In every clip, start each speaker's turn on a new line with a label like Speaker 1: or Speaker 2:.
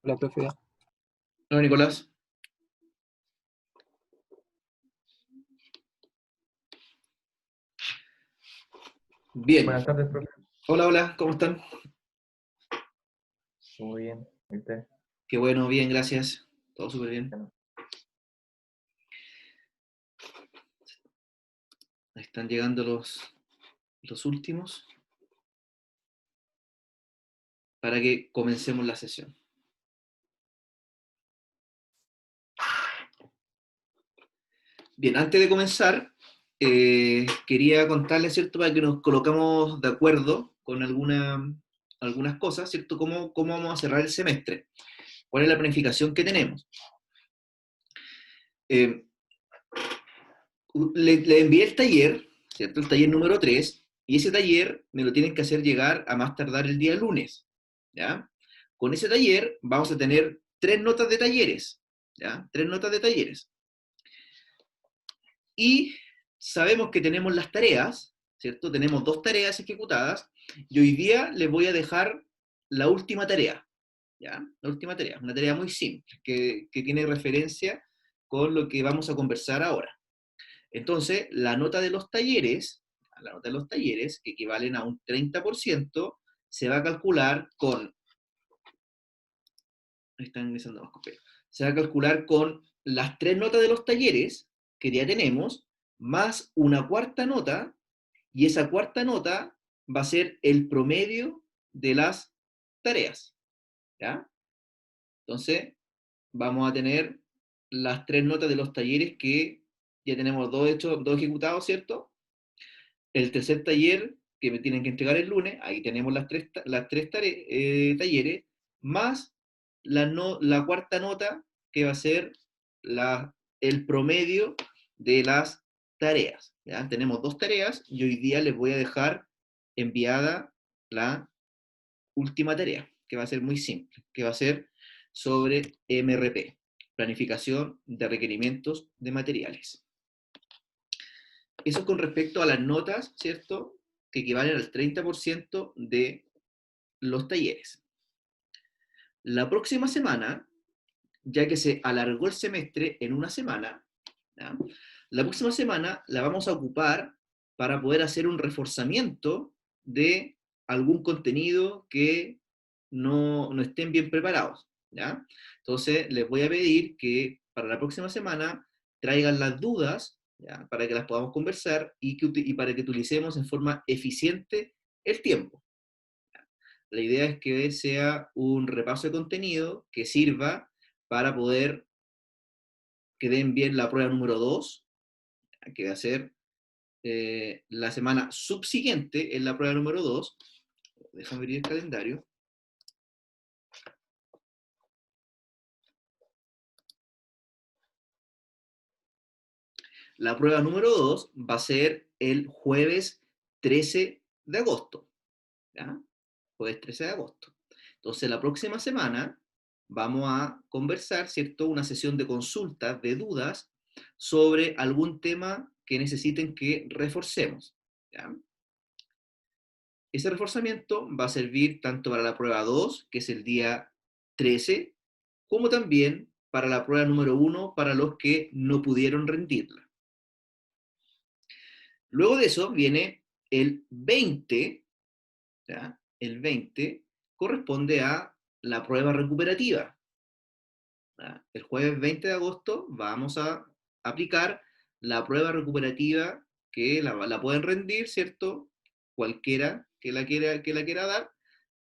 Speaker 1: La profe.
Speaker 2: Hola, Nicolás. Bien.
Speaker 3: Buenas tardes, profe.
Speaker 2: Hola, hola, ¿cómo están?
Speaker 3: Muy bien. ¿Y usted?
Speaker 2: Qué bueno, bien, gracias. Todo súper bien.
Speaker 3: Bueno,
Speaker 2: Ahí están llegando los últimos para que comencemos la sesión. Bien, antes de comenzar, quería contarles, ¿cierto?, para que nos colocamos de acuerdo con algunas cosas, ¿cierto?, cómo vamos a cerrar el semestre, cuál es la planificación que tenemos. Eh, le envié el taller, ¿cierto?, el taller número 3, y ese taller me lo tienen que hacer llegar a más tardar el día lunes, ¿ya? Con ese taller vamos a tener 3 notas de talleres, ¿ya? 3 notas de talleres. Y sabemos que tenemos las tareas, ¿cierto? Tenemos 2 tareas ejecutadas, y hoy día les voy a dejar la última tarea, ¿ya? La última tarea, una tarea muy simple, que tiene referencia con lo que vamos a conversar ahora. Entonces, la nota de los talleres, que equivalen a un 30%, se va a calcular con, ahí están ingresando más compañeros, se va a calcular con las 3 notas de los talleres que ya tenemos, más una cuarta nota, y esa cuarta nota va a ser el promedio de las tareas, ¿ya? Entonces, vamos a tener las 3 notas de los talleres que ya tenemos 2 hechos, 2 ejecutados, ¿cierto? El tercer taller que me tienen que entregar el lunes, ahí tenemos las tres talleres, más la cuarta nota, que va a ser el promedio de las tareas, ¿ya? Tenemos 2 tareas y hoy día les voy a dejar enviada la última tarea, que va a ser muy simple, que va a ser sobre MRP, planificación de requerimientos de materiales. Eso con respecto a las notas, ¿cierto?, que equivalen al 30% de los talleres. La próxima semana, ya que se alargó el semestre en una semana, ¿ya?, la próxima semana la vamos a ocupar para poder hacer un reforzamiento de algún contenido que no estén bien preparados, ¿ya? Entonces, les voy a pedir que para la próxima semana traigan las dudas, ¿ya?, para que las podamos conversar y para que utilicemos en forma eficiente el tiempo. La idea es que sea un repaso de contenido que sirva para poder que den bien la prueba número 2, que va a ser la semana subsiguiente en la prueba número 2. Déjame abrir el calendario. La prueba número 2 va a ser el jueves 13 de agosto, ¿ya? Jueves 13 de agosto. Entonces, la próxima semana vamos a conversar, ¿cierto?, una sesión de consultas, de dudas, sobre algún tema que necesiten que reforcemos, ¿ya? Ese reforzamiento va a servir tanto para la prueba 2, que es el día 13, como también para la prueba número 1, para los que no pudieron rendirla. Luego de eso viene el 20, ¿ya? El 20 corresponde a la prueba recuperativa, ¿ya? El jueves 20 de agosto vamos a aplicar la prueba recuperativa que la pueden rendir, ¿cierto?, cualquiera que la quiera dar,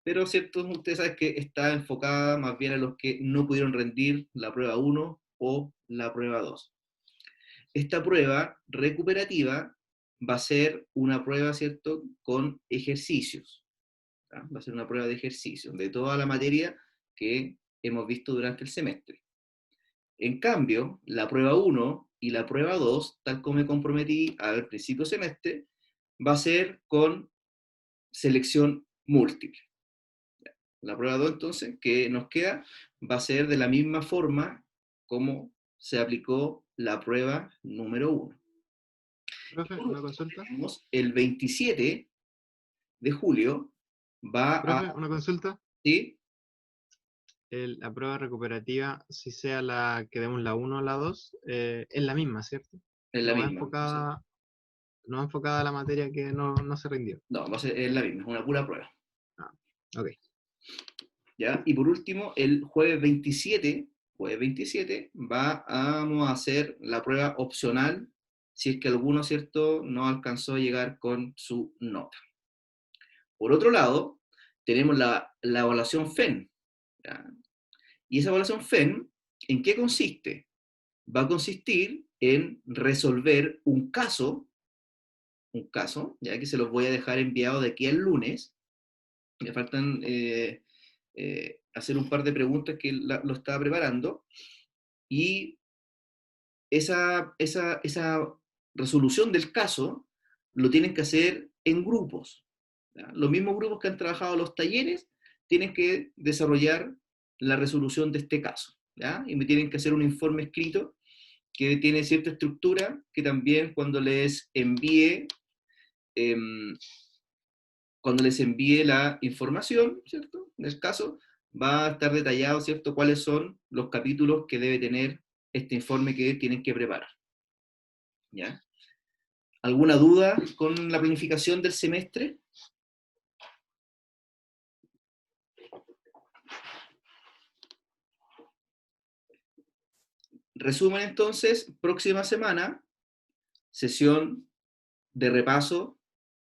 Speaker 2: pero cierto, ustedes saben que está enfocada más bien a los que no pudieron rendir la prueba 1 o la prueba 2. Esta prueba recuperativa va a ser una prueba, ¿cierto?, con ejercicios, ¿ya? Va a ser una prueba de ejercicios de toda la materia que hemos visto durante el semestre. En cambio, la prueba 1 y la prueba 2, tal como me comprometí al principio del semestre, va a ser con selección múltiple. La prueba 2, entonces, que nos queda, va a ser de la misma forma como se aplicó la prueba número 1.
Speaker 1: Profe, una consulta.
Speaker 2: Tenemos el 27 de julio, va a...
Speaker 1: Profe, una consulta.
Speaker 2: ¿Sí?
Speaker 1: la prueba recuperativa, si sea la que demos la 1 o la 2, es la misma, ¿cierto?
Speaker 2: Es la
Speaker 1: No va
Speaker 2: misma. O sea,
Speaker 1: enfocada, no va enfocada a la materia que no se rindió.
Speaker 2: no, es la misma, es una pura prueba.
Speaker 1: Ah, ok.
Speaker 2: ¿Ya? Y por último, el jueves 27 vamos a hacer la prueba opcional si es que alguno, ¿cierto?, no alcanzó a llegar con su nota. Por otro lado, tenemos la evaluación FEN. ¿Ya? Y esa evaluación FEN, ¿en qué consiste? Va a consistir en resolver un caso, ya que se los voy a dejar enviado de aquí al lunes. Me faltan hacer un par de preguntas que lo estaba preparando, y esa resolución del caso lo tienen que hacer en grupos. ¿Ya? Los mismos grupos que han trabajado los talleres tienen que desarrollar la resolución de este caso. ¿Ya? Y me tienen que hacer un informe escrito que tiene cierta estructura que también em, cuando les envíe la información, ¿cierto?, del caso, va a estar detallado, ¿cierto?, cuáles son los capítulos que debe tener este informe que tienen que preparar. ¿Ya? ¿Alguna duda con la planificación del semestre? Resumen entonces, próxima semana, sesión de repaso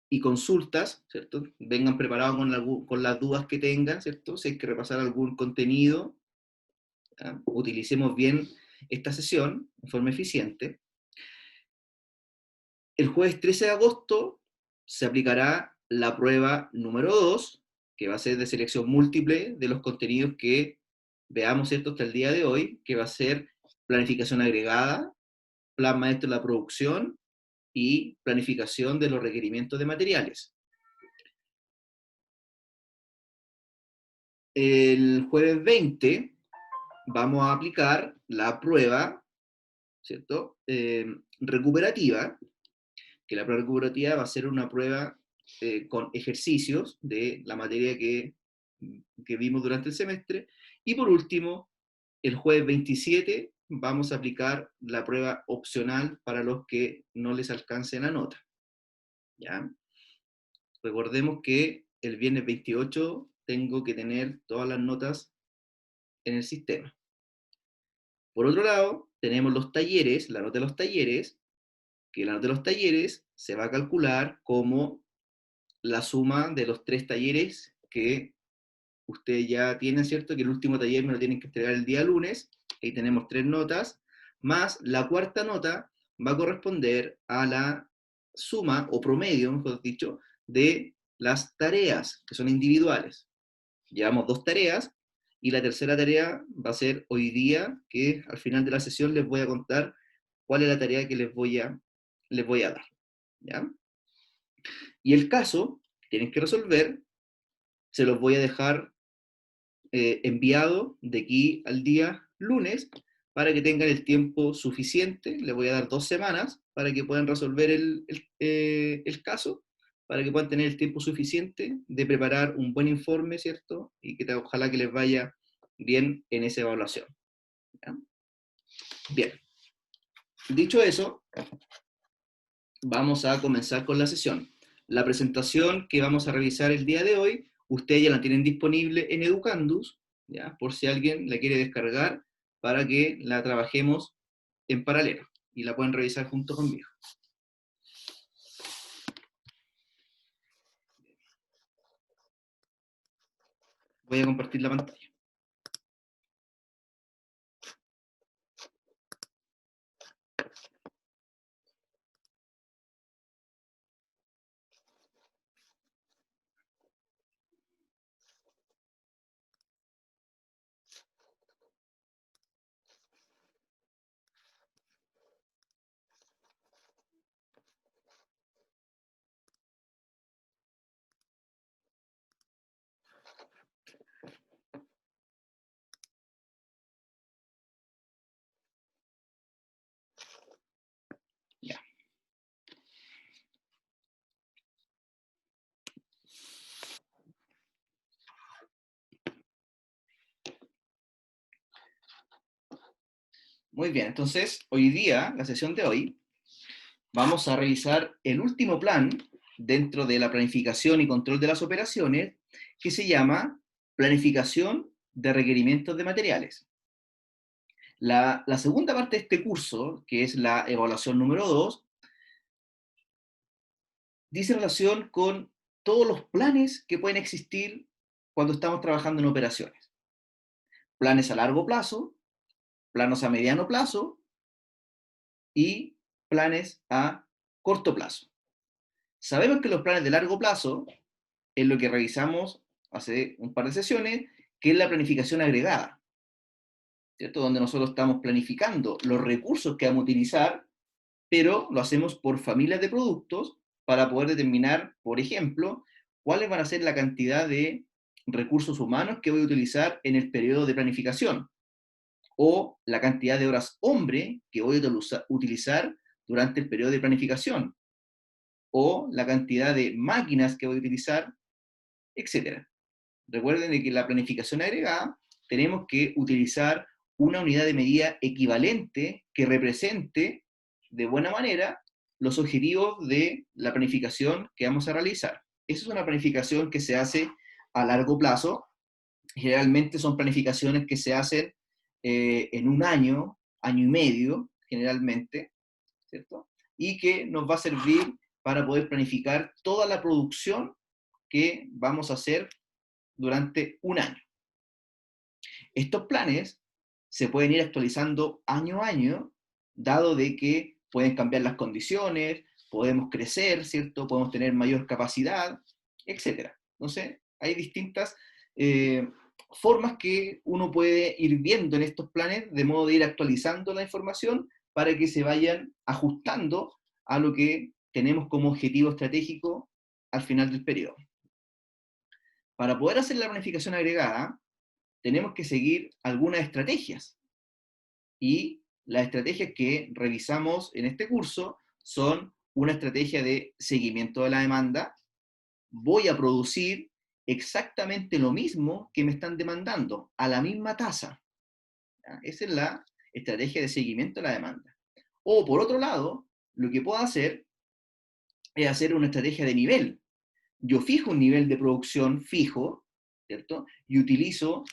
Speaker 2: y consultas, ¿cierto? Vengan preparados con las dudas que tengan, ¿cierto? Si hay que repasar algún contenido, ¿ya? Utilicemos bien esta sesión de forma eficiente. El jueves 13 de agosto se aplicará la prueba número 2, que va a ser de selección múltiple de los contenidos que veamos, ¿cierto?, hasta el día de hoy, que va a ser planificación agregada, plan maestro de la producción y planificación de los requerimientos de materiales. El jueves 20 vamos a aplicar la prueba, ¿cierto?, recuperativa, que la prueba recuperativa va a ser una prueba con ejercicios de la materia que vimos durante el semestre. Y por último, el jueves 27 vamos a aplicar la prueba opcional para los que no les alcance la nota. ¿Ya? Recordemos que el viernes 28 tengo que tener todas las notas en el sistema. Por otro lado, tenemos los talleres, la nota de los talleres, que la nota de los talleres se va a calcular como la suma de los 3 talleres que ustedes ya tienen, ¿cierto? Que el último taller me lo tienen que entregar el día lunes, ahí tenemos 3 notas, más la cuarta nota va a corresponder a la suma, o promedio, mejor dicho, de las tareas, que son individuales. Llevamos 2 tareas, y la tercera tarea va a ser hoy día, que al final de la sesión les voy a contar cuál es la tarea que les voy a dar. ¿Ya? Y el caso que tienen que resolver, se los voy a dejar enviado de aquí al día lunes para que tengan el tiempo suficiente. Les voy a dar 2 semanas para que puedan resolver el caso, para que puedan tener el tiempo suficiente de preparar un buen informe, ¿cierto? Y que ojalá que les vaya bien en esa evaluación. ¿Ya? Bien. Dicho eso, vamos a comenzar con la sesión. La presentación que vamos a revisar el día de hoy, ustedes ya la tienen disponible en Educandus, ¿ya? Por si alguien la quiere descargar para que la trabajemos en paralelo y la pueden revisar junto conmigo. Voy a compartir la pantalla. Muy bien, entonces hoy día, la sesión de hoy, vamos a revisar el último plan dentro de la planificación y control de las operaciones, que se llama planificación de requerimientos de materiales. La segunda parte de este curso, que es la evaluación número 2, dice relación con todos los planes que pueden existir cuando estamos trabajando en operaciones. Planes a largo plazo, planos a mediano plazo y planes a corto plazo. Sabemos que los planes de largo plazo es lo que revisamos hace un par de sesiones, que es la planificación agregada, ¿cierto? Donde nosotros estamos planificando los recursos que vamos a utilizar, pero lo hacemos por familias de productos para poder determinar, por ejemplo, cuáles van a ser la cantidad de recursos humanos que voy a utilizar en el periodo de planificación, o la cantidad de horas hombre que voy a utilizar durante el periodo de planificación, o la cantidad de máquinas que voy a utilizar, etc. Recuerden de que en la planificación agregada tenemos que utilizar una unidad de medida equivalente que represente de buena manera los objetivos de la planificación que vamos a realizar. Esa es una planificación que se hace a largo plazo. Generalmente son planificaciones que se hacen en un año, año y medio, generalmente, ¿cierto? Y que nos va a servir para poder planificar toda la producción que vamos a hacer durante un año. Estos planes se pueden ir actualizando año a año, dado de que pueden cambiar las condiciones, podemos crecer, ¿cierto? Podemos tener mayor capacidad, etc. Entonces, hay distintas formas que uno puede ir viendo en estos planes, de modo de ir actualizando la información para que se vayan ajustando a lo que tenemos como objetivo estratégico al final del periodo. Para poder hacer la planificación agregada, tenemos que seguir algunas estrategias. Y las estrategias que revisamos en este curso son una estrategia de seguimiento de la demanda. Voy a producir exactamente lo mismo que me están demandando, a la misma tasa. ¿Ya? Esa es la estrategia de seguimiento de la demanda. O por otro lado, lo que puedo hacer es hacer una estrategia de nivel. Yo fijo un nivel de producción fijo, ¿cierto? Y utilizo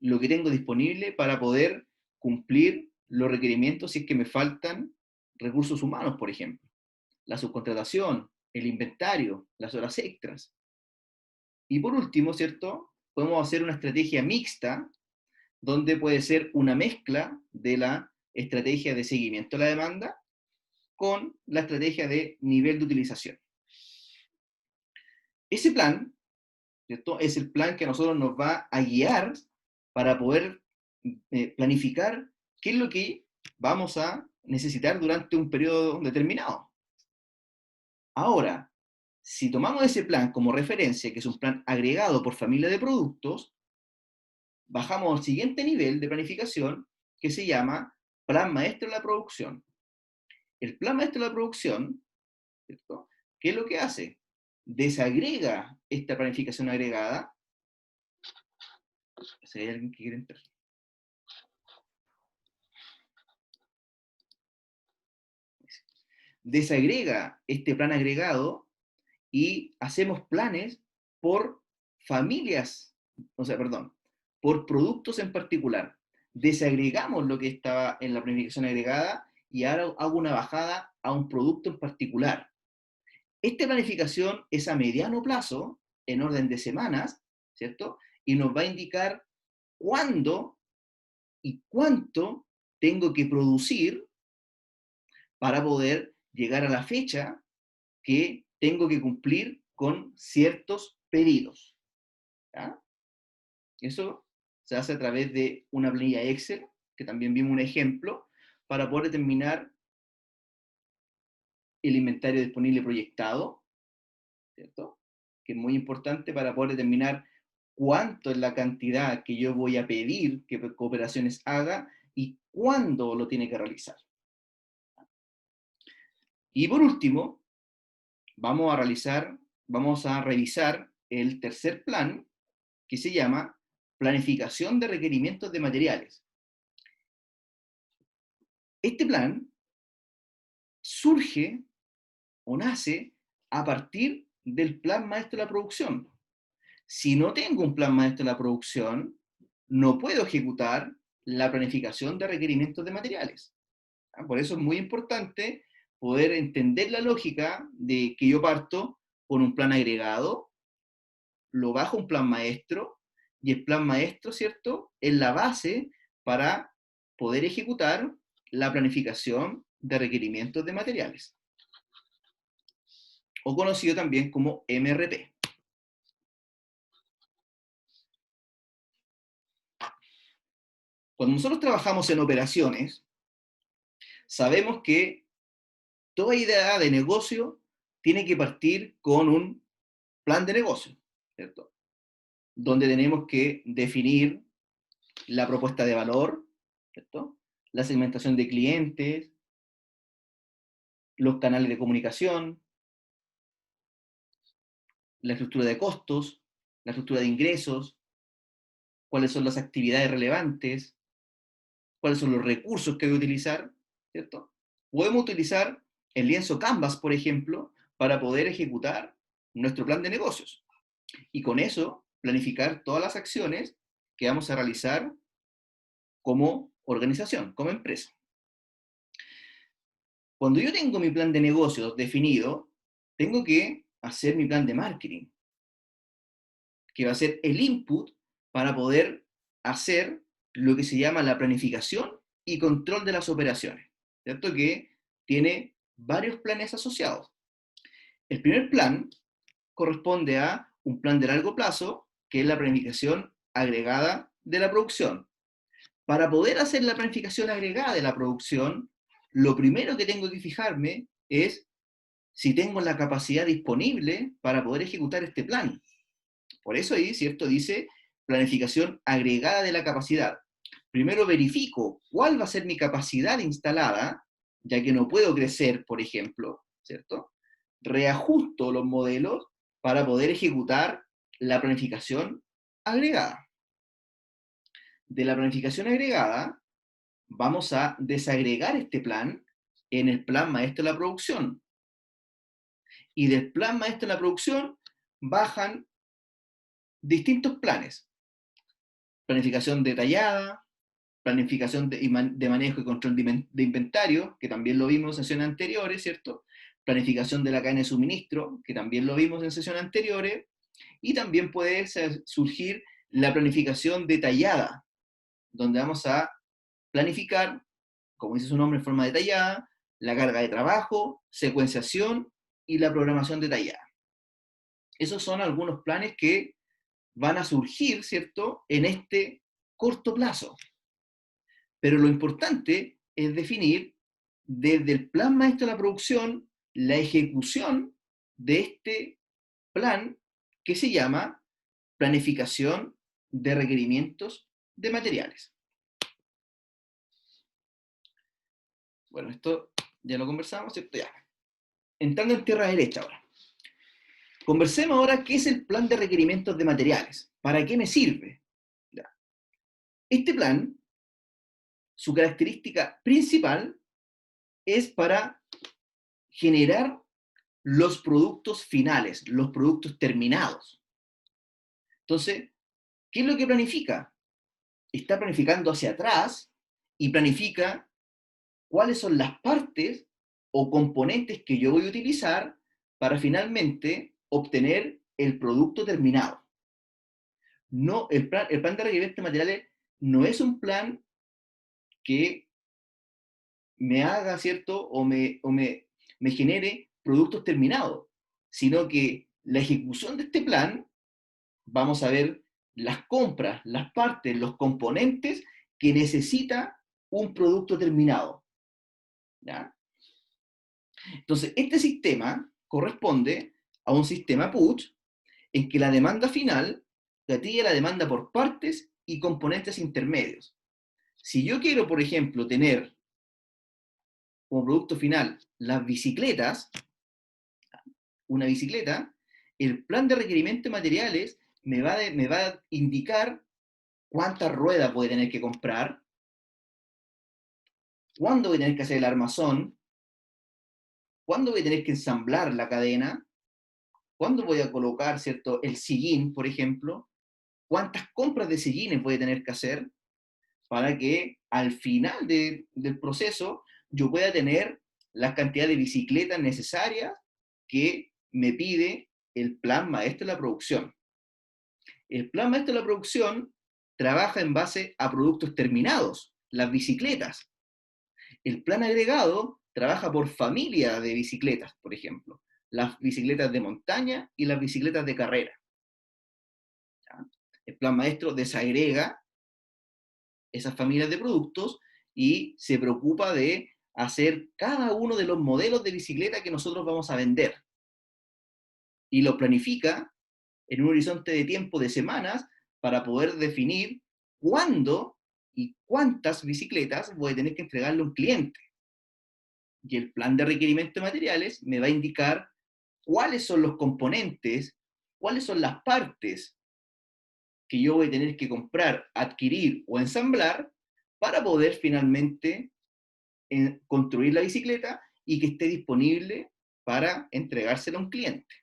Speaker 2: lo que tengo disponible para poder cumplir los requerimientos si es que me faltan recursos humanos, por ejemplo. La subcontratación, el inventario, las horas extras. Y por último, ¿cierto? Podemos hacer una estrategia mixta, donde puede ser una mezcla de la estrategia de seguimiento de la demanda con la estrategia de nivel de utilización. Ese plan, ¿cierto? Es el plan que a nosotros nos va a guiar para poder planificar qué es lo que vamos a necesitar durante un periodo determinado. Ahora, si tomamos ese plan como referencia, que es un plan agregado por familia de productos, bajamos al siguiente nivel de planificación, que se llama plan maestro de la producción. El plan maestro de la producción, ¿cierto? ¿Qué es lo que hace? Desagrega esta planificación agregada. Si hay alguien que quiere entrar. Desagrega este plan agregado y hacemos planes por familias, o sea, perdón, por productos en particular. Desagregamos lo que estaba en la planificación agregada y ahora hago una bajada a un producto en particular. Esta planificación es a mediano plazo, en orden de semanas, ¿cierto? Y nos va a indicar cuándo y cuánto tengo que producir para poder llegar a la fecha que tengo que cumplir con ciertos pedidos. ¿Ya? Eso se hace a través de una planilla Excel, que también vimos un ejemplo, para poder determinar el inventario disponible proyectado, ¿cierto? Que es muy importante para poder determinar cuánto es la cantidad que yo voy a pedir que Cooperaciones haga y cuándo lo tiene que realizar. Y por último, vamos a revisar el tercer plan, que se llama planificación de requerimientos de materiales. Este plan surge o nace a partir del plan maestro de la producción. Si no tengo un plan maestro de la producción, no puedo ejecutar la planificación de requerimientos de materiales. Por eso es muy importante poder entender la lógica de que yo parto con un plan agregado, lo bajo a un plan maestro, y el plan maestro, ¿cierto?, es la base para poder ejecutar la planificación de requerimientos de materiales, o conocido también como MRP. Cuando nosotros trabajamos en operaciones, sabemos que toda idea de negocio tiene que partir con un plan de negocio, ¿cierto? Donde tenemos que definir la propuesta de valor, ¿cierto? La segmentación de clientes, los canales de comunicación, la estructura de costos, la estructura de ingresos, cuáles son las actividades relevantes, cuáles son los recursos que voy a utilizar, ¿cierto? Podemos utilizar el lienzo Canvas, por ejemplo, para poder ejecutar nuestro plan de negocios. Y con eso, planificar todas las acciones que vamos a realizar como organización, como empresa. Cuando yo tengo mi plan de negocios definido, tengo que hacer mi plan de marketing, que va a ser el input para poder hacer lo que se llama la planificación y control de las operaciones, ¿cierto? Que tiene varios planes asociados. El primer plan corresponde a un plan de largo plazo, que es la planificación agregada de la producción. Para poder hacer la planificación agregada de la producción, lo primero que tengo que fijarme es si tengo la capacidad disponible para poder ejecutar este plan. Por eso ahí, ¿cierto? Dice planificación agregada de la capacidad. Primero verifico cuál va a ser mi capacidad instalada, ya que no puedo crecer, por ejemplo, ¿cierto? Reajusto los modelos para poder ejecutar la planificación agregada. De la planificación agregada, vamos a desagregar este plan en el plan maestro de la producción. Y del plan maestro de la producción bajan distintos planes. Planificación detallada, planificación de manejo y control de inventario, que también lo vimos en sesiones anteriores, ¿cierto? Planificación de la cadena de suministro, que también lo vimos en sesiones anteriores, y también puede surgir la planificación detallada, donde vamos a planificar, como dice su nombre, en forma detallada, la carga de trabajo, secuenciación y la programación detallada. Esos son algunos planes que van a surgir, ¿cierto?, en este corto plazo. Pero lo importante es definir desde el plan maestro de la producción la ejecución de este plan que se llama planificación de requerimientos de materiales. Bueno, esto ya lo conversamos, ¿cierto? Ya. Entrando en tierra derecha ahora. Conversemos ahora qué es el plan de requerimientos de materiales. ¿Para qué me sirve? Ya. Este plan, su característica principal es para generar los productos finales, los productos terminados. Entonces, ¿qué es lo que planifica? Está planificando hacia atrás y planifica cuáles son las partes o componentes que yo voy a utilizar para finalmente obtener el producto terminado. No, el plan de requerimientos de materiales no es un plan que me haga, ¿cierto? O me genere productos terminados, sino que la ejecución de este plan, vamos a ver las compras, las partes, los componentes que necesita un producto terminado. ¿Ya? Entonces, este sistema corresponde a un sistema PUT en que la demanda final gatilla la demanda por partes y componentes intermedios. Si yo quiero, por ejemplo, tener como producto final las bicicletas, una bicicleta, el plan de requerimiento de materiales me va a indicar cuántas ruedas voy a tener que comprar, cuándo voy a tener que hacer el armazón, cuándo voy a tener que ensamblar la cadena, cuándo voy a colocar, ¿cierto?, el sillín, por ejemplo, cuántas compras de sillines voy a tener que hacer para que al final del proceso yo pueda tener la cantidad de bicicletas necesarias que me pide el plan maestro de la producción. El plan maestro de la producción trabaja en base a productos terminados, las bicicletas. El plan agregado trabaja por familia de bicicletas, por ejemplo, las bicicletas de montaña y las bicicletas de carrera. ¿Ya? El plan maestro desagrega esas familias de productos y se preocupa de hacer cada uno de los modelos de bicicleta que nosotros vamos a vender. Y lo planifica en un horizonte de tiempo de semanas para poder definir cuándo y cuántas bicicletas voy a tener que entregarle a un cliente. Y el plan de requerimiento de materiales me va a indicar cuáles son los componentes, cuáles son las partes que yo voy a tener que comprar, adquirir o ensamblar para poder finalmente construir la bicicleta y que esté disponible para entregársela a un cliente.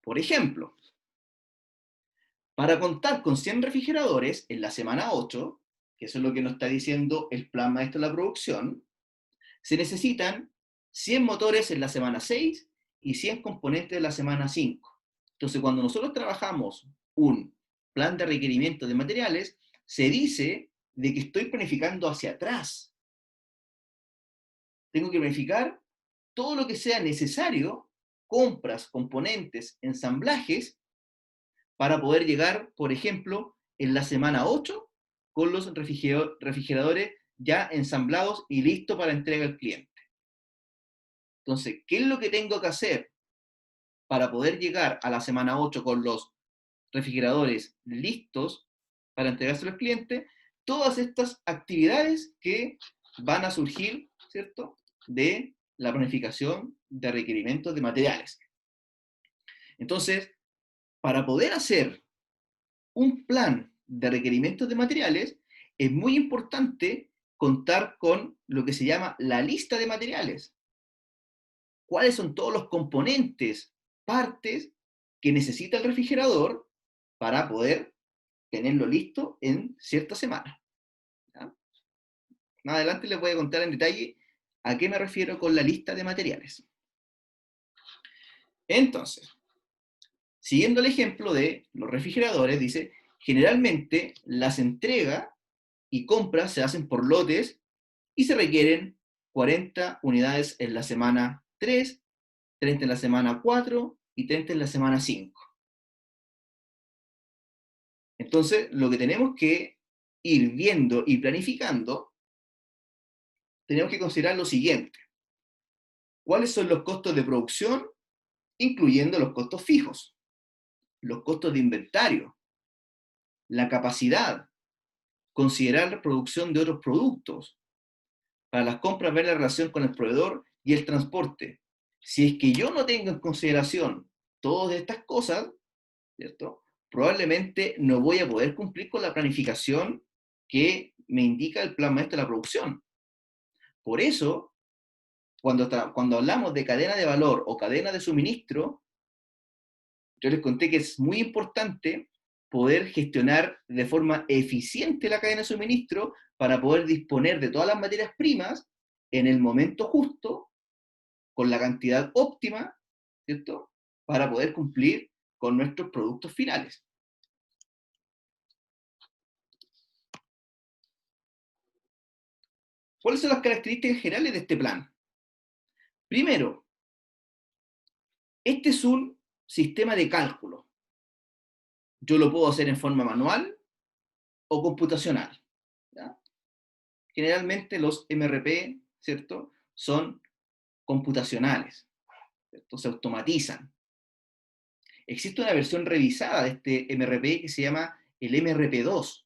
Speaker 2: Por ejemplo, para contar con 100 refrigeradores en la semana 8, que eso es lo que nos está diciendo el plan maestro de la producción, se necesitan 100 motores en la semana 6 y 100 componentes en la semana 5. Entonces, cuando nosotros trabajamos un plan de requerimiento de materiales, se dice de que estoy planificando hacia atrás. Tengo que planificar todo lo que sea necesario, compras, componentes, ensamblajes, para poder llegar, por ejemplo, en la semana 8 con los refrigeradores ya ensamblados y listos para entrega al cliente. Entonces, ¿qué es lo que tengo que hacer para poder llegar a la semana 8 con los refrigeradores listos para entregárselo al cliente? Todas estas actividades que van a surgir, ¿cierto?, de la planificación de requerimientos de materiales. Entonces, para poder hacer un plan de requerimientos de materiales, es muy importante contar con lo que se llama la lista de materiales. ¿Cuáles son todos los componentes, partes que necesita el refrigerador para poder tenerlo listo en cierta semana? ¿Ya? Más adelante les voy a contar en detalle a qué me refiero con la lista de materiales. Entonces, siguiendo el ejemplo de los refrigeradores, dice, generalmente las entregas y compras se hacen por lotes y se requieren 40 unidades en la semana 3, 30 en la semana 4 y 30 en la semana 5. Entonces, lo que tenemos que ir viendo y planificando, tenemos que considerar lo siguiente. ¿Cuáles son los costos de producción, incluyendo los costos fijos? Los costos de inventario, la capacidad, considerar la producción de otros productos. Para las compras, ver la relación con el proveedor y el transporte. Si es que yo no tengo en consideración todas estas cosas, ¿cierto?, probablemente no voy a poder cumplir con la planificación que me indica el plan maestro de la producción. Por eso, cuando hablamos de cadena de valor o cadena de suministro, yo les conté que es muy importante poder gestionar de forma eficiente la cadena de suministro para poder disponer de todas las materias primas en el momento justo, con la cantidad óptima, ¿cierto?, para poder cumplir con nuestros productos finales. ¿Cuáles son las características generales de este plan? Primero, este es un sistema de cálculo. Yo lo puedo hacer en forma manual o computacional, ¿ya? Generalmente los MRP, ¿cierto?, son computacionales, ¿cierto?, se automatizan. Existe una versión revisada de este MRP que se llama el MRP2,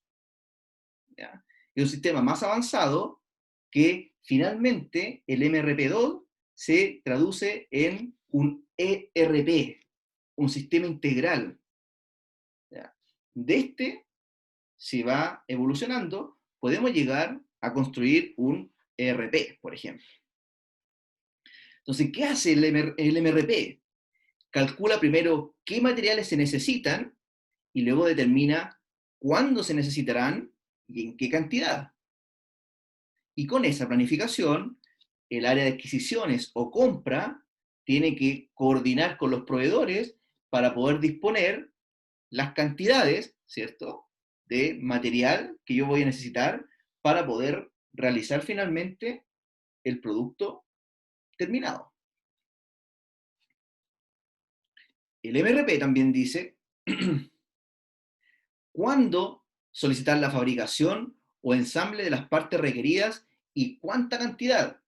Speaker 2: ¿ya? Es un sistema más avanzado que finalmente el MRP2 se traduce en un ERP, un sistema integral, ¿ya? De este si va evolucionando, podemos llegar a construir un ERP, por ejemplo. Entonces, ¿qué hace el MRP? Calcula primero qué materiales se necesitan y luego determina cuándo se necesitarán y en qué cantidad. Y con esa planificación, el área de adquisiciones o compra tiene que coordinar con los proveedores para poder disponer las cantidades, ¿cierto?, de material que yo voy a necesitar para poder realizar finalmente el producto terminado. El MRP también dice cuándo solicitar la fabricación o ensamble de las partes requeridas y cuánta cantidad.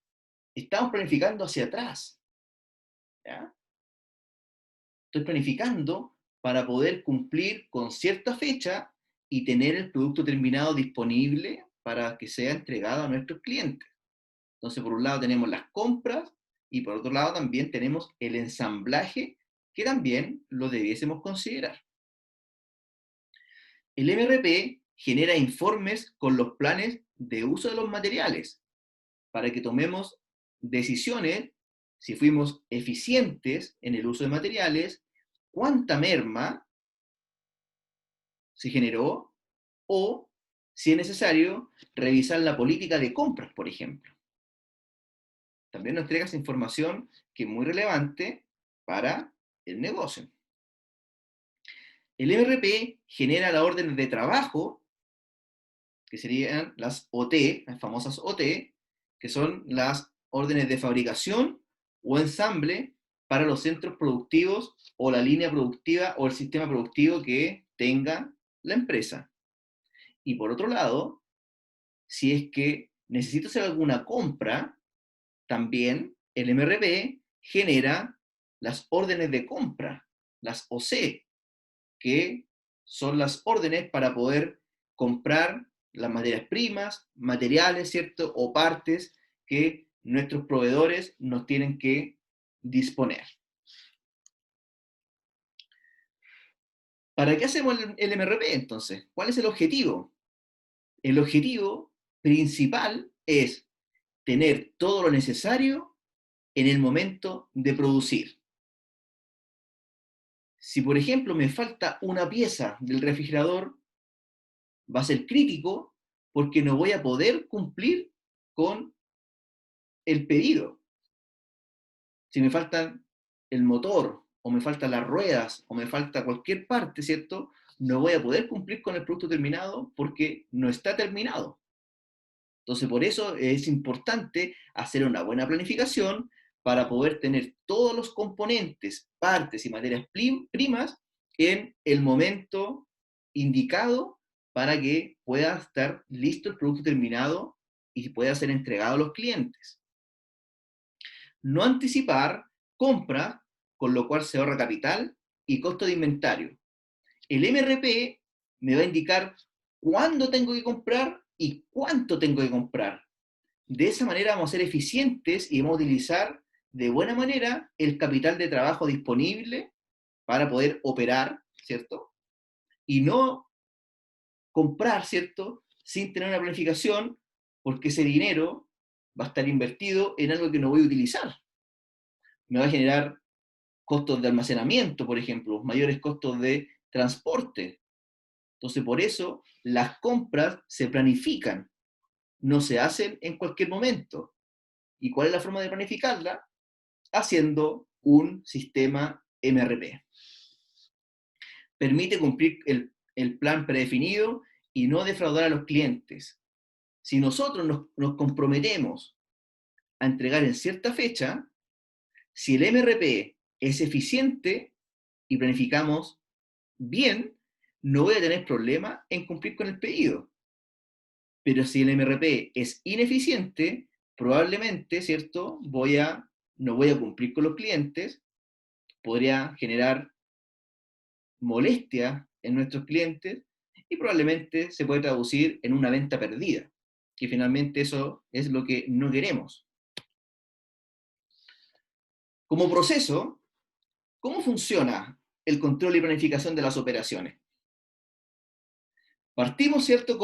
Speaker 2: Estamos planificando hacia atrás. ¿Ya? Estoy planificando para poder cumplir con cierta fecha y tener el producto terminado disponible para que sea entregado a nuestros clientes. Entonces, por un lado tenemos las compras y por otro lado también tenemos el ensamblaje, que también lo debiésemos considerar. El MRP genera informes con los planes de uso de los materiales para que tomemos decisiones si fuimos eficientes en el uso de materiales, cuánta merma se generó o, si es necesario, revisar la política de compras, por ejemplo. También nos entrega esa información que es muy relevante para el negocio. El MRP genera las órdenes de trabajo, que serían las OT, las famosas OT, que son las órdenes de fabricación o ensamble para los centros productivos o la línea productiva o el sistema productivo que tenga la empresa. Y por otro lado, si es que necesito hacer alguna compra, también el MRP genera las órdenes de compra, las OC, que son las órdenes para poder comprar las materias primas, materiales, ¿cierto? O partes que nuestros proveedores nos tienen que disponer. ¿Para qué hacemos el MRP entonces? ¿Cuál es el objetivo? El objetivo principal es tener todo lo necesario en el momento de producir. Si, por ejemplo, me falta una pieza del refrigerador, va a ser crítico porque no voy a poder cumplir con el pedido. Si me faltan el motor, o me faltan las ruedas, o me falta cualquier parte, ¿cierto? No voy a poder cumplir con el producto terminado porque no está terminado. Entonces, por eso es importante hacer una buena planificación para poder tener todos los componentes, partes y materias primas en el momento indicado para que pueda estar listo el producto terminado y pueda ser entregado a los clientes. No anticipar compras, con lo cual se ahorra capital y costo de inventario. El MRP me va a indicar cuándo tengo que comprar y cuánto tengo que comprar. De esa manera vamos a ser eficientes y vamos a utilizar de buena manera el capital de trabajo disponible para poder operar, ¿cierto? Y no comprar, ¿cierto? Sin tener una planificación, porque ese dinero va a estar invertido en algo que no voy a utilizar. Me va a generar costos de almacenamiento, por ejemplo, mayores costos de transporte. Entonces, por eso las compras se planifican, no se hacen en cualquier momento. ¿Y cuál es la forma de planificarla? Haciendo un sistema MRP. Permite cumplir el plan predefinido y no defraudar a los clientes. Si nosotros nos comprometemos a entregar en cierta fecha, si el MRP es eficiente y planificamos bien, no voy a tener problema en cumplir con el pedido. Pero si el MRP es ineficiente, probablemente, ¿cierto? No voy a cumplir con los clientes, podría generar molestia en nuestros clientes y probablemente se puede traducir en una venta perdida, que finalmente eso es lo que no queremos. Como proceso, ¿cómo funciona el control y planificación de las operaciones? Partimos, ¿cierto?,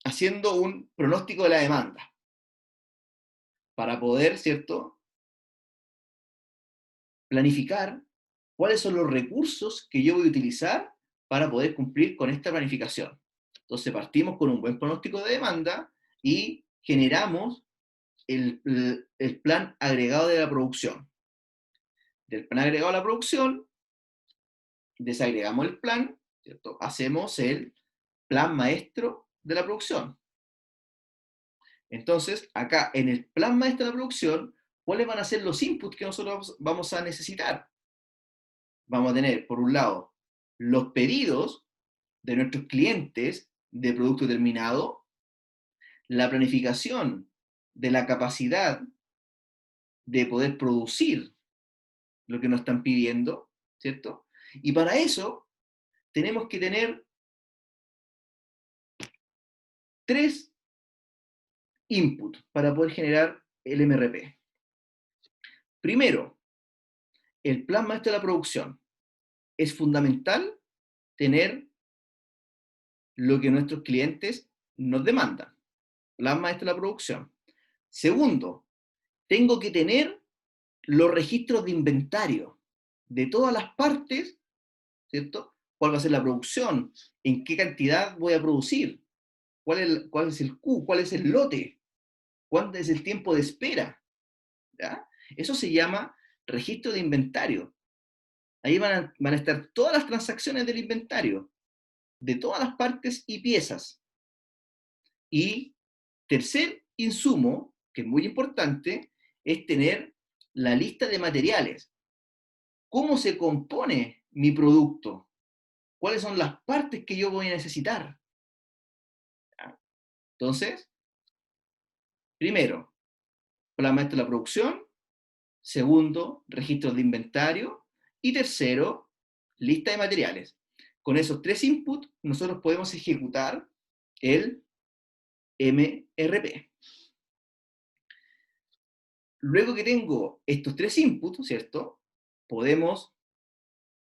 Speaker 2: haciendo un pronóstico de la demanda, para poder, ¿cierto?, planificar cuáles son los recursos que yo voy a utilizar para poder cumplir con esta planificación. Entonces partimos con un buen pronóstico de demanda y generamos el plan agregado de la producción. Del plan agregado a la producción, desagregamos el plan, ¿cierto? Hacemos el plan maestro de la producción. Entonces, acá en el plan maestro de la producción, ¿cuáles van a ser los inputs que nosotros vamos a necesitar? Vamos a tener, por un lado, los pedidos de nuestros clientes de producto terminado, la planificación de la capacidad de poder producir lo que nos están pidiendo, ¿cierto? Y para eso tenemos que tener 3 inputs para poder generar el MRP. Primero, el plan maestro de la producción. Es fundamental tener lo que nuestros clientes nos demandan. Plan maestro de la producción. Segundo, tengo que tener los registros de inventario de todas las partes, ¿cierto? ¿Cuál va a ser la producción? ¿En qué cantidad voy a producir? ¿Cuál es el Q? ¿Cuál es el lote? ¿Cuánto es el tiempo de espera? ¿Ya? Eso se llama registro de inventario. Ahí van a estar todas las transacciones del inventario, de todas las partes y piezas. Y tercer insumo, que es muy importante, es tener la lista de materiales. ¿Cómo se compone mi producto? ¿Cuáles son las partes que yo voy a necesitar? ¿Ya? Entonces, primero, plan maestro de la producción. Segundo, registros de inventario. Y tercero, lista de materiales. Con esos 3 inputs, nosotros podemos ejecutar el MRP. Luego que tengo estos 3 inputs, ¿cierto? Podemos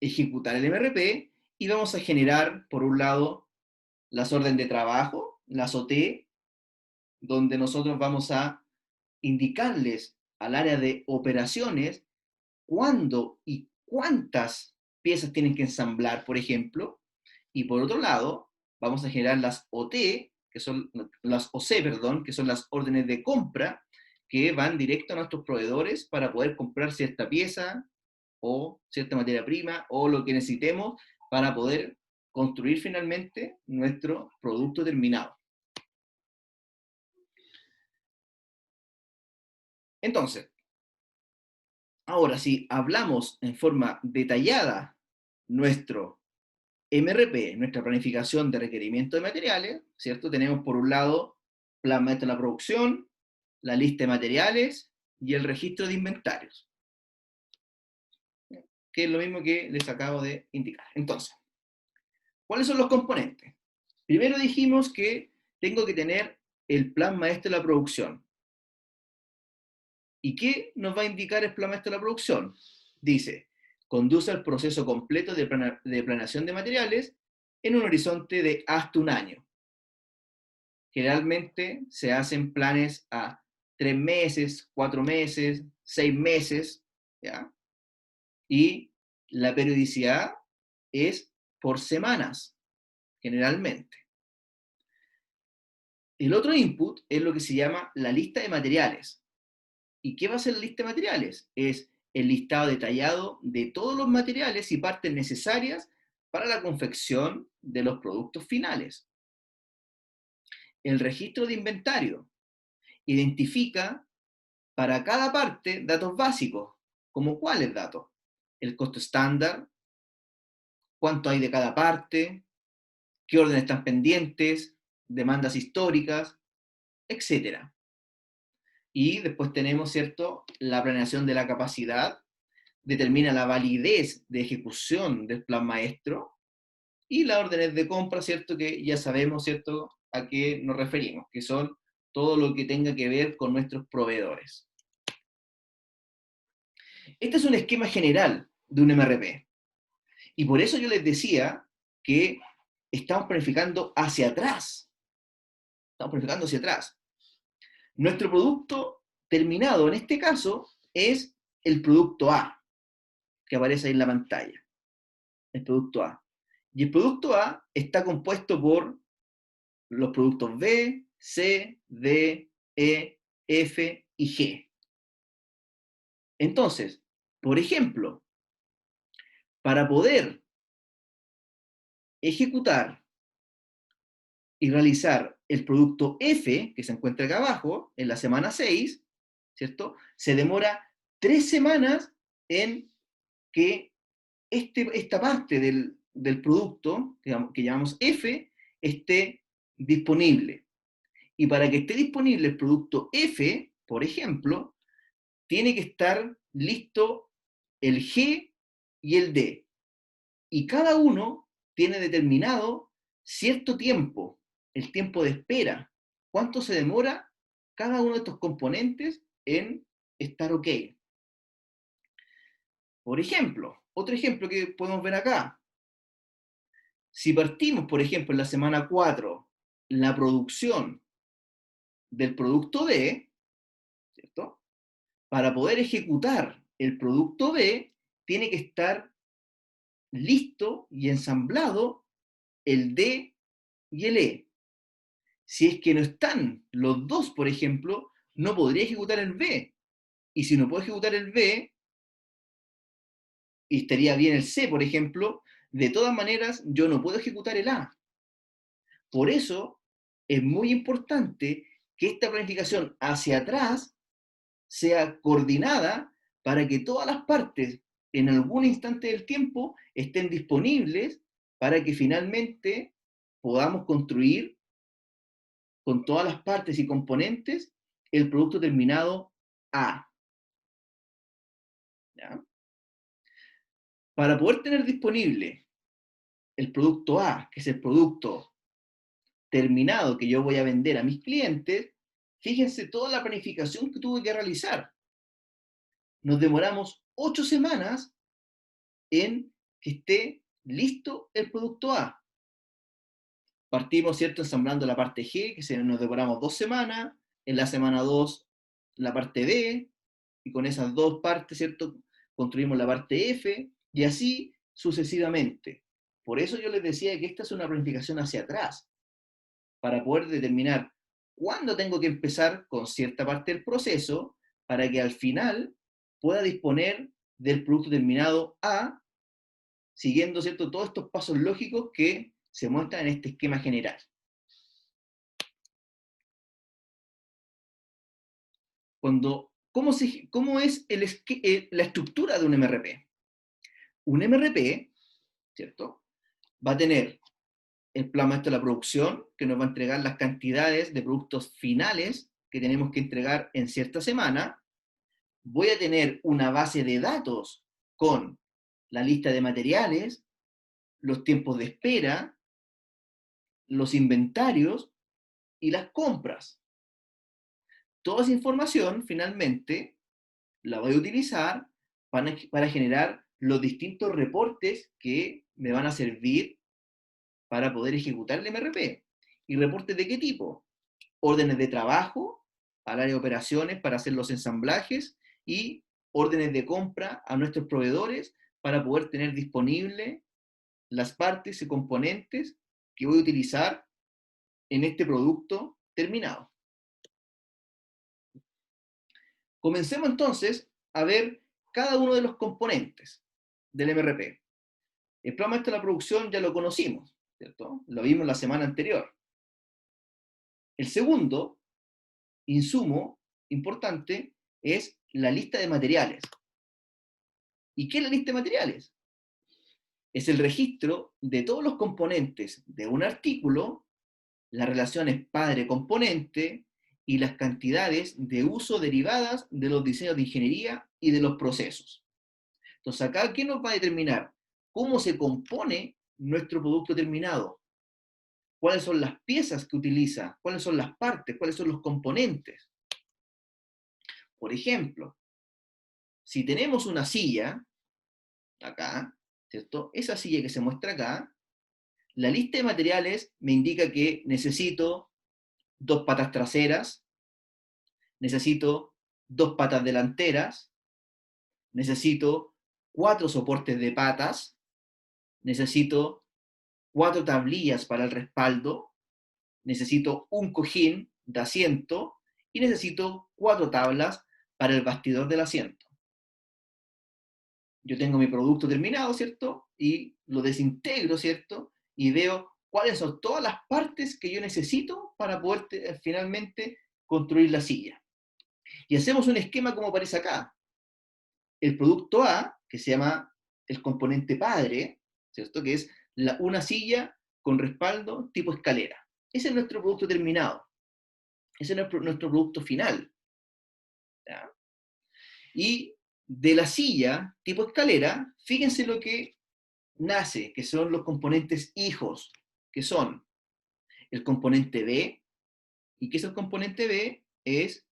Speaker 2: ejecutar el MRP y vamos a generar, por un lado, las órdenes de trabajo, las OT, donde nosotros vamos a indicarles al área de operaciones cuándo y cuántas piezas tienen que ensamblar, por ejemplo, y por otro lado, vamos a generar las OT, que son las OC, perdón, que son las órdenes de compra, que van directo a nuestros proveedores para poder comprar cierta pieza o cierta materia prima o lo que necesitemos para poder construir finalmente nuestro producto terminado. Entonces, ahora si hablamos en forma detallada nuestro MRP, nuestra planificación de requerimiento de materiales, ¿cierto? Tenemos por un lado plan maestro de la producción, la lista de materiales y el registro de inventarios, que es lo mismo que les acabo de indicar. Entonces, ¿cuáles son los componentes? Primero dijimos que tengo que tener el plan maestro de la producción. ¿Y qué nos va a indicar el plan maestro de la producción? Dice, conduce al proceso completo de planeación de materiales en un horizonte de hasta un año. Generalmente se hacen planes a 3 meses, 4 meses, 6 meses, ¿ya? Y la periodicidad es por semanas, generalmente. El otro input es lo que se llama la lista de materiales. ¿Y qué va a ser la lista de materiales? Es el listado detallado de todos los materiales y partes necesarias para la confección de los productos finales. El registro de inventario identifica para cada parte datos básicos, como cuáles datos. El costo estándar, cuánto hay de cada parte, qué orden están pendientes, demandas históricas, etc. Y después tenemos, ¿cierto?, la planeación de la capacidad, determina la validez de ejecución del plan maestro, y las órdenes de compra, ¿cierto?, que ya sabemos, ¿cierto?, a qué nos referimos, que son todo lo que tenga que ver con nuestros proveedores. Este es un esquema general de un MRP. Y por eso yo les decía que estamos planificando hacia atrás. Estamos planificando hacia atrás. Nuestro producto terminado en este caso es el producto A, que aparece ahí en la pantalla. El producto A. Y el producto A está compuesto por los productos B, C, D, E, F y G. Entonces, por ejemplo, para poder ejecutar y realizar el producto F, que se encuentra acá abajo, en la semana 6, ¿cierto? Se demora 3 semanas en que esta parte del producto, que llamamos F, esté disponible. Y para que esté disponible el producto F, por ejemplo, tiene que estar listo el G y el D. Y cada uno tiene determinado cierto tiempo, el tiempo de espera. ¿Cuánto se demora cada uno de estos componentes en estar OK? Por ejemplo, otro ejemplo que podemos ver acá. Si partimos, por ejemplo, en la semana 4, la producción del producto D, ¿cierto? Para poder ejecutar el producto B, tiene que estar listo y ensamblado el D y el E. Si es que no están los dos, por ejemplo, no podría ejecutar el B. Y si no puedo ejecutar el B, y estaría bien el C, por ejemplo, de todas maneras yo no puedo ejecutar el A. Por eso es muy importante que esta planificación hacia atrás sea coordinada para que todas las partes en algún instante del tiempo estén disponibles para que finalmente podamos construir con todas las partes y componentes el producto terminado A. ¿Ya? Para poder tener disponible el producto A, que es el producto terminado que yo voy a vender a mis clientes, fíjense toda la planificación que tuve que realizar. Nos demoramos 8 semanas en que esté listo el producto A. Partimos, ¿cierto?, ensamblando la parte G, que nos demoramos 2 semanas, en la semana 2 la parte D, y con esas dos partes, ¿cierto?, construimos la parte F, y así sucesivamente. Por eso yo les decía que esta es una planificación hacia atrás, para poder determinar cuándo tengo que empezar con cierta parte del proceso, para que al final pueda disponer del producto terminado A, siguiendo, ¿cierto?, todos estos pasos lógicos que se muestran en este esquema general. ¿Cómo es la estructura de un MRP? Un MRP, ¿cierto?, va a tener el plan maestro de la producción, que nos va a entregar las cantidades de productos finales que tenemos que entregar en cierta semana. Voy a tener una base de datos con la lista de materiales, los tiempos de espera, los inventarios y las compras. Toda esa información, finalmente, la voy a utilizar para generar los distintos reportes que me van a servir para poder ejecutar el MRP. ¿Y reportes de qué tipo? Órdenes de trabajo al área de operaciones para hacer los ensamblajes y órdenes de compra a nuestros proveedores para poder tener disponible las partes y componentes que voy a utilizar en este producto terminado. Comencemos entonces a ver cada uno de los componentes del MRP. El plan maestro de la producción ya lo conocimos, ¿cierto? Lo vimos la semana anterior. El segundo insumo importante es la lista de materiales. ¿Y qué es la lista de materiales? Es el registro de todos los componentes de un artículo, las relaciones padre-componente y las cantidades de uso derivadas de los diseños de ingeniería y de los procesos. Entonces acá, ¿qué nos va a determinar? ¿Cómo se compone nuestro producto terminado? ¿Cuáles son las piezas que utiliza? ¿Cuáles son las partes? ¿Cuáles son los componentes? Por ejemplo, si tenemos una silla, acá, ¿cierto? Esa silla que se muestra acá, La lista de materiales me indica que necesito 2 patas traseras, necesito 2 patas delanteras, necesito 4 soportes de patas, necesito 4 tablillas para el respaldo, necesito un cojín de asiento y necesito 4 tablas para el bastidor del asiento. Yo tengo mi producto terminado, ¿cierto? Y lo desintegro, ¿cierto? Y veo cuáles son todas las partes que yo necesito para poder finalmente construir la silla. Y hacemos un esquema como aparece acá. El producto A, que se llama el componente padre, ¿cierto? Que es una silla con respaldo tipo escalera. Ese es nuestro producto terminado. Ese es nuestro producto final. ¿Ya? Y de la silla tipo escalera, fíjense lo que nace, que son los componentes hijos, que son el componente B. ¿Y qué es el componente B? Es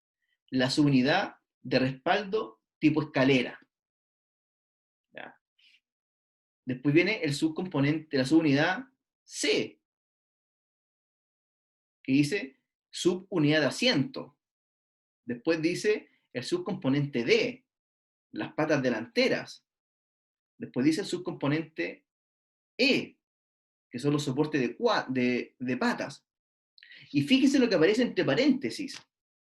Speaker 2: la subunidad de respaldo tipo escalera. ¿Ya? Después viene el subcomponente, la subunidad C, que dice subunidad de asiento. Después dice el subcomponente D, las patas delanteras. Después dice el subcomponente E, que son los soportes de patas. Y fíjense lo que aparece entre paréntesis.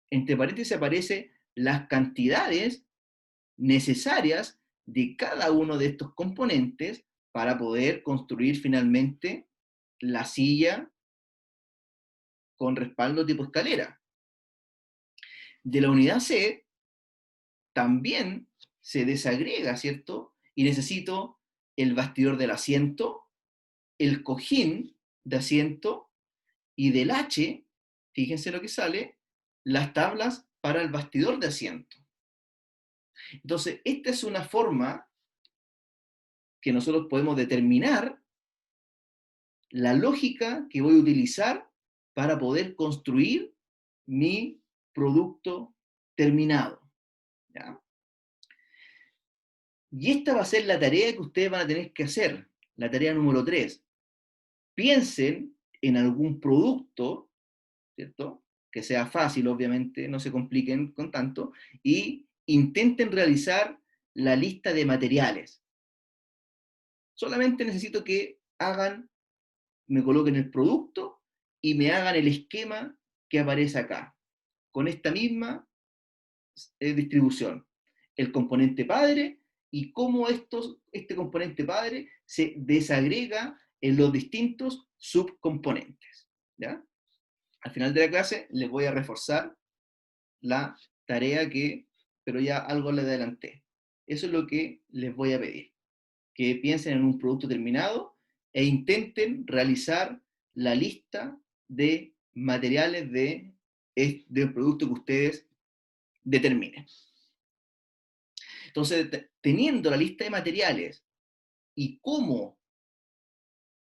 Speaker 2: Entre paréntesis aparece las cantidades necesarias de cada uno de estos componentes para poder construir finalmente la silla con respaldo tipo escalera. De la unidad C también se desagrega, ¿cierto? Y necesito el bastidor del asiento, el cojín de asiento y del H, fíjense lo que sale, las tablas para el bastidor de asiento. Entonces, esta es una forma que nosotros podemos determinar la lógica que voy a utilizar para poder construir mi producto terminado. ¿Ya? Y esta va a ser la tarea que ustedes van a tener que hacer, la tarea número 3. Piensen en algún producto, ¿cierto? Que sea fácil, obviamente, no se compliquen con tanto, y intenten realizar la lista de materiales. Solamente necesito que me coloquen el producto y me hagan el esquema que aparece acá, con esta misma distribución. El componente padre y cómo este componente padre se desagrega en los distintos subcomponentes. ¿Ya? Al final de la clase les voy a reforzar la tarea pero ya algo les adelanté. Eso es lo que les voy a pedir. Que piensen en un producto terminado e intenten realizar la lista de materiales del producto que ustedes determinen. Entonces, teniendo la lista de materiales y cómo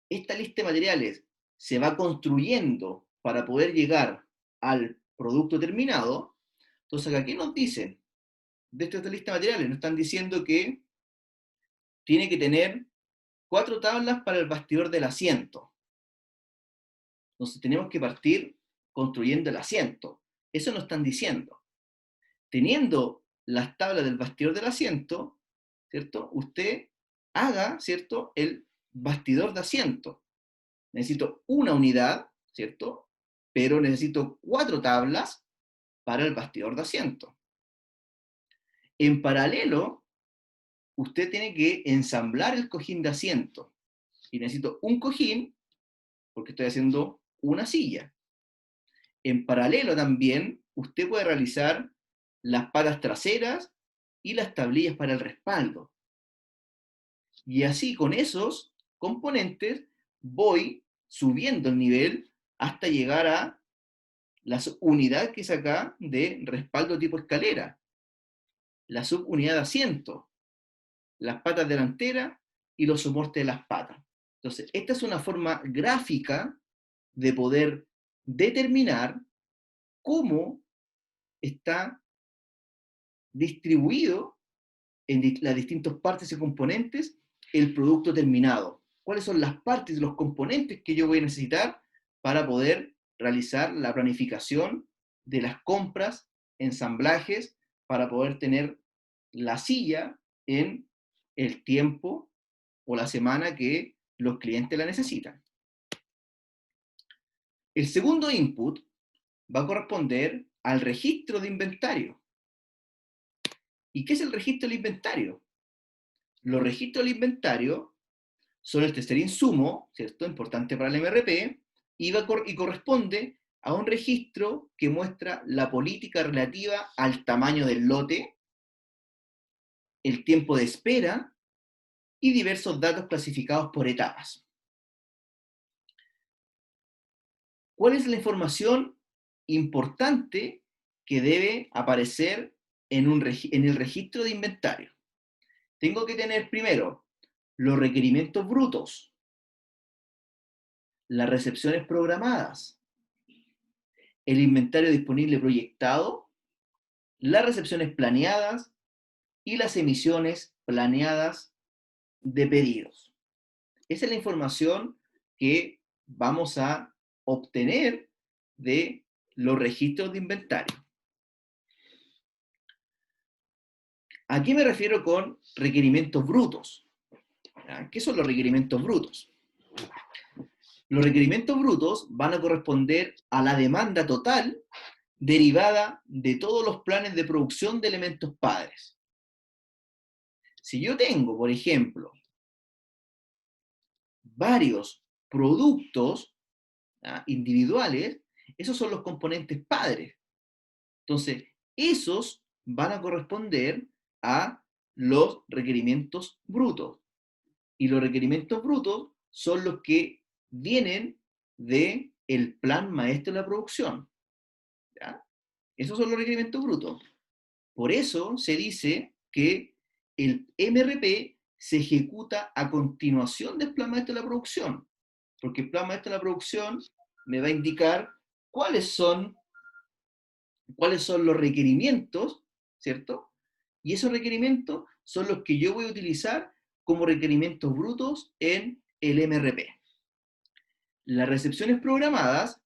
Speaker 2: esta lista de materiales se va construyendo para poder llegar al producto terminado, entonces acá, ¿qué nos dicen de esta lista de materiales? Nos están diciendo que tiene que tener 4 tablas para el bastidor del asiento. Entonces tenemos que partir construyendo el asiento. Eso nos están diciendo. Teniendo las tablas del bastidor del asiento, ¿cierto? Usted haga, ¿cierto? El bastidor de asiento. Necesito una unidad, ¿cierto? Pero necesito 4 tablas para el bastidor de asiento. En paralelo, usted tiene que ensamblar el cojín de asiento. Y necesito un cojín, porque estoy haciendo una silla. En paralelo también, usted puede realizar las patas traseras y las tablillas para el respaldo. Y así con esos componentes voy subiendo el nivel hasta llegar a la unidad que es acá de respaldo tipo escalera, la subunidad de asiento, las patas delanteras y los soportes de las patas. Entonces, esta es una forma gráfica de poder determinar cómo está distribuido en las distintas partes y componentes el producto terminado, cuáles son las partes y los componentes que yo voy a necesitar para poder realizar la planificación de las compras, ensamblajes, para poder tener la silla en el tiempo o la semana que los clientes la necesitan. El segundo input va a corresponder al registro de inventario. ¿Y qué es el registro del inventario? Los registros del inventario son el tercer insumo, ¿cierto? Importante para el MRP, y corresponde a un registro que muestra la política relativa al tamaño del lote, el tiempo de espera y diversos datos clasificados por etapas. ¿Cuál es la información importante que debe aparecer en el registro de inventario? Tengo que tener primero los requerimientos brutos, las recepciones programadas, el inventario disponible proyectado, las recepciones planeadas y las emisiones planeadas de pedidos. Esa es la información que vamos a obtener de los registros de inventario. ¿A qué me refiero con requerimientos brutos? ¿Qué son los requerimientos brutos? Los requerimientos brutos van a corresponder a la demanda total derivada de todos los planes de producción de elementos padres. Si yo tengo, por ejemplo, varios productos individuales, esos son los componentes padres. Entonces, esos van a corresponder a los requerimientos brutos. Y los requerimientos brutos son los que vienen del plan maestro de la producción. ¿Ya? Esos son los requerimientos brutos. Por eso se dice que el MRP se ejecuta a continuación del plan maestro de la producción, porque el plan maestro de la producción me va a indicar cuáles son los requerimientos, ¿cierto? Y esos requerimientos son los que yo voy a utilizar como requerimientos brutos en el MRP. Las recepciones programadas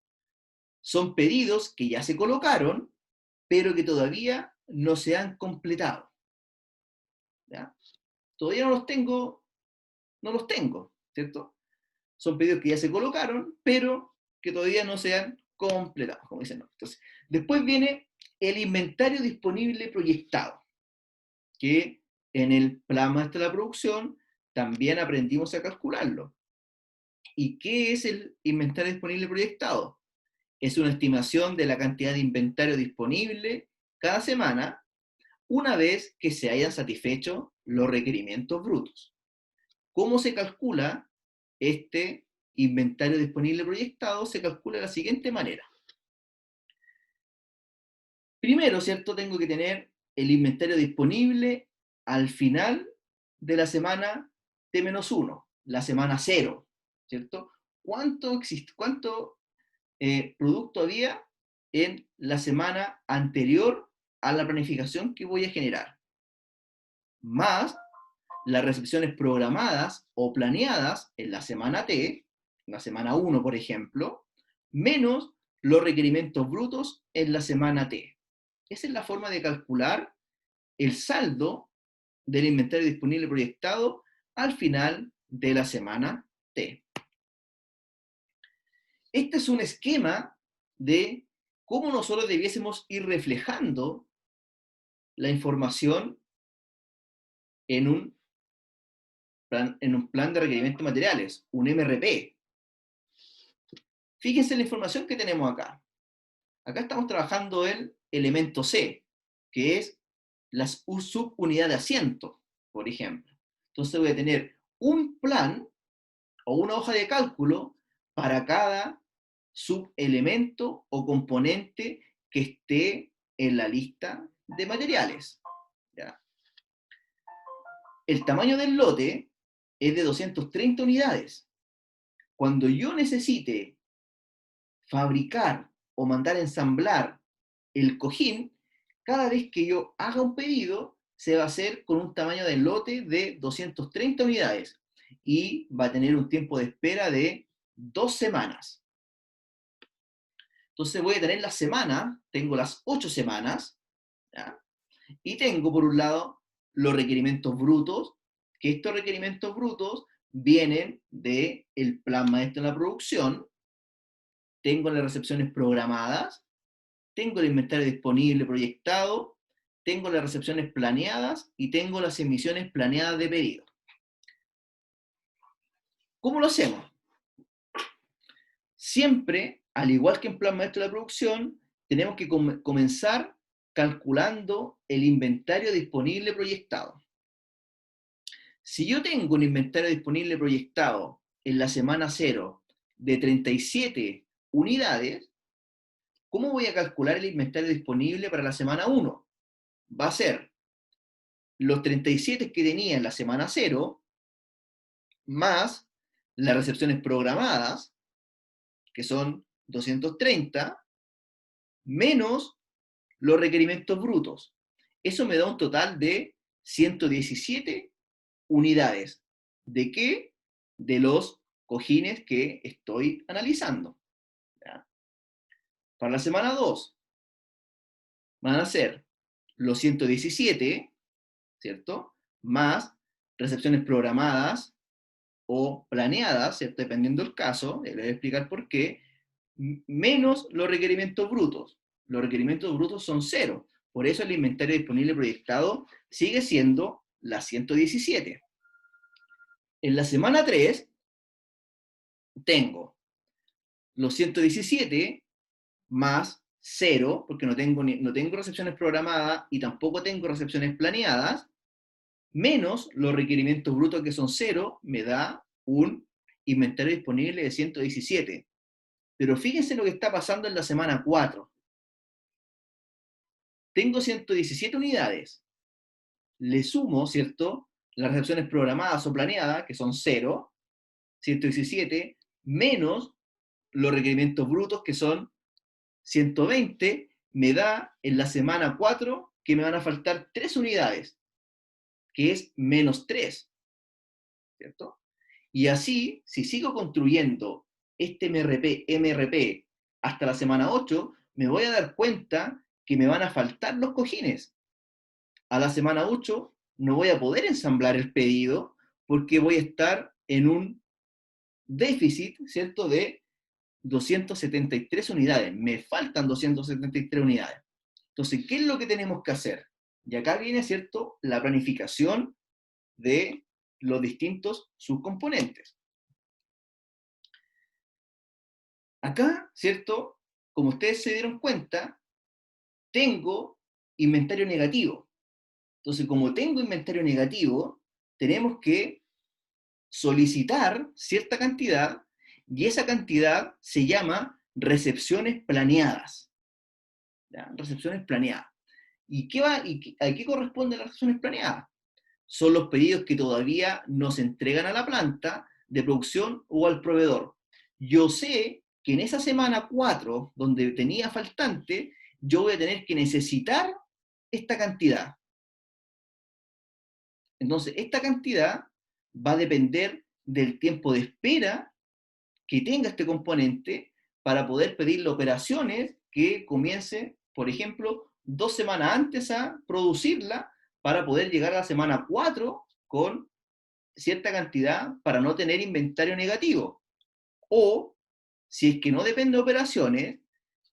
Speaker 2: son pedidos que ya se colocaron, pero que todavía no se han completado. ¿Ya? Todavía no los tengo, ¿cierto? Son pedidos que ya se colocaron, pero que todavía no se han completado, como dicen. Entonces, después viene el inventario disponible proyectado, que en el plan maestro de la producción también aprendimos a calcularlo. ¿Y qué es el inventario disponible proyectado? Es una estimación de la cantidad de inventario disponible cada semana, una vez que se hayan satisfecho los requerimientos brutos. ¿Cómo se calcula este inventario disponible proyectado? Se calcula de la siguiente manera. Primero, ¿cierto? Tengo que tener el inventario disponible al final de la semana T-1, la semana 0, ¿cierto? ¿Cuánto producto había en la semana anterior a la planificación que voy a generar? Más las recepciones programadas o planeadas en la semana T, en la semana 1, por ejemplo, menos los requerimientos brutos en la semana T. Esa es la forma de calcular el saldo del inventario disponible proyectado al final de la semana T. Este es un esquema de cómo nosotros debiésemos ir reflejando la información en un plan de requerimientos de materiales, un MRP. Fíjense la información que tenemos acá. Acá estamos trabajando el elemento C, que es la subunidad de asiento, por ejemplo. Entonces voy a tener un plan o una hoja de cálculo para cada subelemento o componente que esté en la lista de materiales. ¿Ya? El tamaño del lote es de 230 unidades. Cuando yo necesite fabricar o mandar a ensamblar el cojín, cada vez que yo haga un pedido, se va a hacer con un tamaño del lote de 230 unidades. y va a tener un tiempo de espera de 2 semanas. Entonces voy a tener la semana, tengo las 8 semanas, ¿ya? Y tengo por un lado los requerimientos brutos, que estos requerimientos brutos vienen del plan maestro de la producción, tengo las recepciones programadas, tengo el inventario disponible proyectado, tengo las recepciones planeadas y tengo las emisiones planeadas de pedido. ¿Cómo lo hacemos? Siempre, al igual que en plan maestro de la producción, tenemos que comenzar calculando el inventario disponible proyectado. Si yo tengo un inventario disponible proyectado en la semana 0 de 37 unidades, ¿cómo voy a calcular el inventario disponible para la semana 1? Va a ser los 37 que tenía en la semana 0, más las recepciones programadas, que son 230, menos los requerimientos brutos. Eso me da un total de 117 unidades. ¿De qué? De los cojines que estoy analizando. ¿Ya? Para la semana 2 van a ser los 117, ¿cierto? Más recepciones programadas o planeadas, ¿cierto? Dependiendo del caso, les voy a explicar por qué, menos los requerimientos brutos. Los requerimientos brutos son 0. Por eso el inventario disponible proyectado sigue siendo la 117. En la semana 3 tengo los 117 más 0, porque no tengo recepciones programadas y tampoco tengo recepciones planeadas, menos los requerimientos brutos que son 0, me da un inventario disponible de 117. Pero fíjense lo que está pasando en la semana 4. Tengo 117 unidades. Le sumo, ¿cierto?, las recepciones programadas o planeadas, que son 0, 117, menos los requerimientos brutos, que son 120, me da en la semana 4 que me van a faltar 3 unidades, que es menos 3, ¿cierto? Y así, si sigo construyendo este MRP hasta la semana 8, me voy a dar cuenta que me van a faltar los cojines. A la semana 8 no voy a poder ensamblar el pedido porque voy a estar en un déficit, ¿cierto?, de 273 unidades. Me faltan 273 unidades. Entonces, ¿qué es lo que tenemos que hacer? Y acá viene, ¿cierto?, la planificación de los distintos subcomponentes. Acá, ¿cierto?, como ustedes se dieron cuenta, tengo inventario negativo. Entonces, como tengo inventario negativo, tenemos que solicitar cierta cantidad y esa cantidad se llama recepciones planeadas. ¿Ya? Recepciones planeadas. ¿A qué corresponden las recepciones planeadas? Son los pedidos que todavía no se entregan a la planta de producción o al proveedor. Yo sé que en esa semana 4, donde tenía faltante, yo voy a tener que necesitar esta cantidad. Entonces, esta cantidad va a depender del tiempo de espera que tenga este componente para poder pedirle operaciones que comience, por ejemplo, 2 semanas antes a producirla para poder llegar a la semana 4 con cierta cantidad para no tener inventario negativo. O, si es que no depende de operaciones,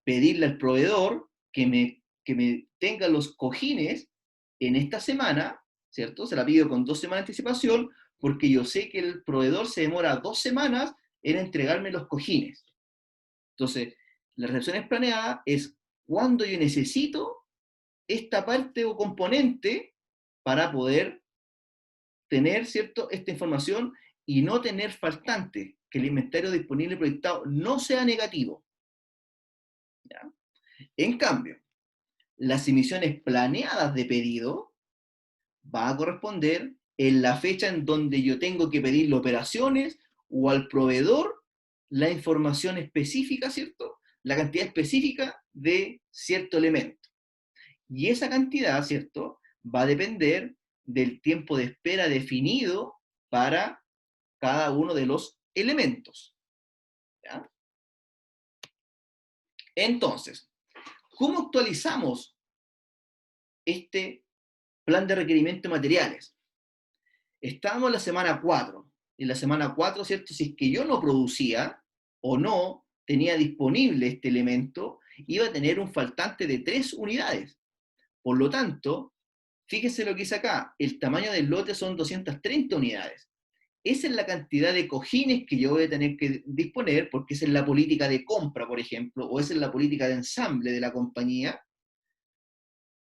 Speaker 2: pedirle al proveedor que me tenga los cojines en esta semana, ¿cierto? Se la pido con 2 semanas de anticipación, porque yo sé que el proveedor se demora 2 semanas en entregarme los cojines. Entonces, las recepciones planeadas es cuando yo necesito esta parte o componente para poder tener, ¿cierto?, esta información y no tener faltante, que el inventario disponible proyectado no sea negativo. ¿Ya? En cambio, las emisiones planeadas de pedido va a corresponder en la fecha en donde yo tengo que pedirle operaciones o al proveedor la información específica, ¿cierto?, la cantidad específica de cierto elemento. Y esa cantidad, ¿cierto?, va a depender del tiempo de espera definido para cada uno de los elementos. ¿Ya? Entonces, ¿cómo actualizamos este plan de requerimiento de materiales? Estábamos en la semana 4. En la semana 4, ¿cierto? Si es que yo no producía o no tenía disponible este elemento, iba a tener un faltante de 3 unidades. Por lo tanto, fíjense lo que dice acá, el tamaño del lote son 230 unidades. Esa es la cantidad de cojines que yo voy a tener que disponer, porque esa es la política de compra, por ejemplo, o esa es la política de ensamble de la compañía,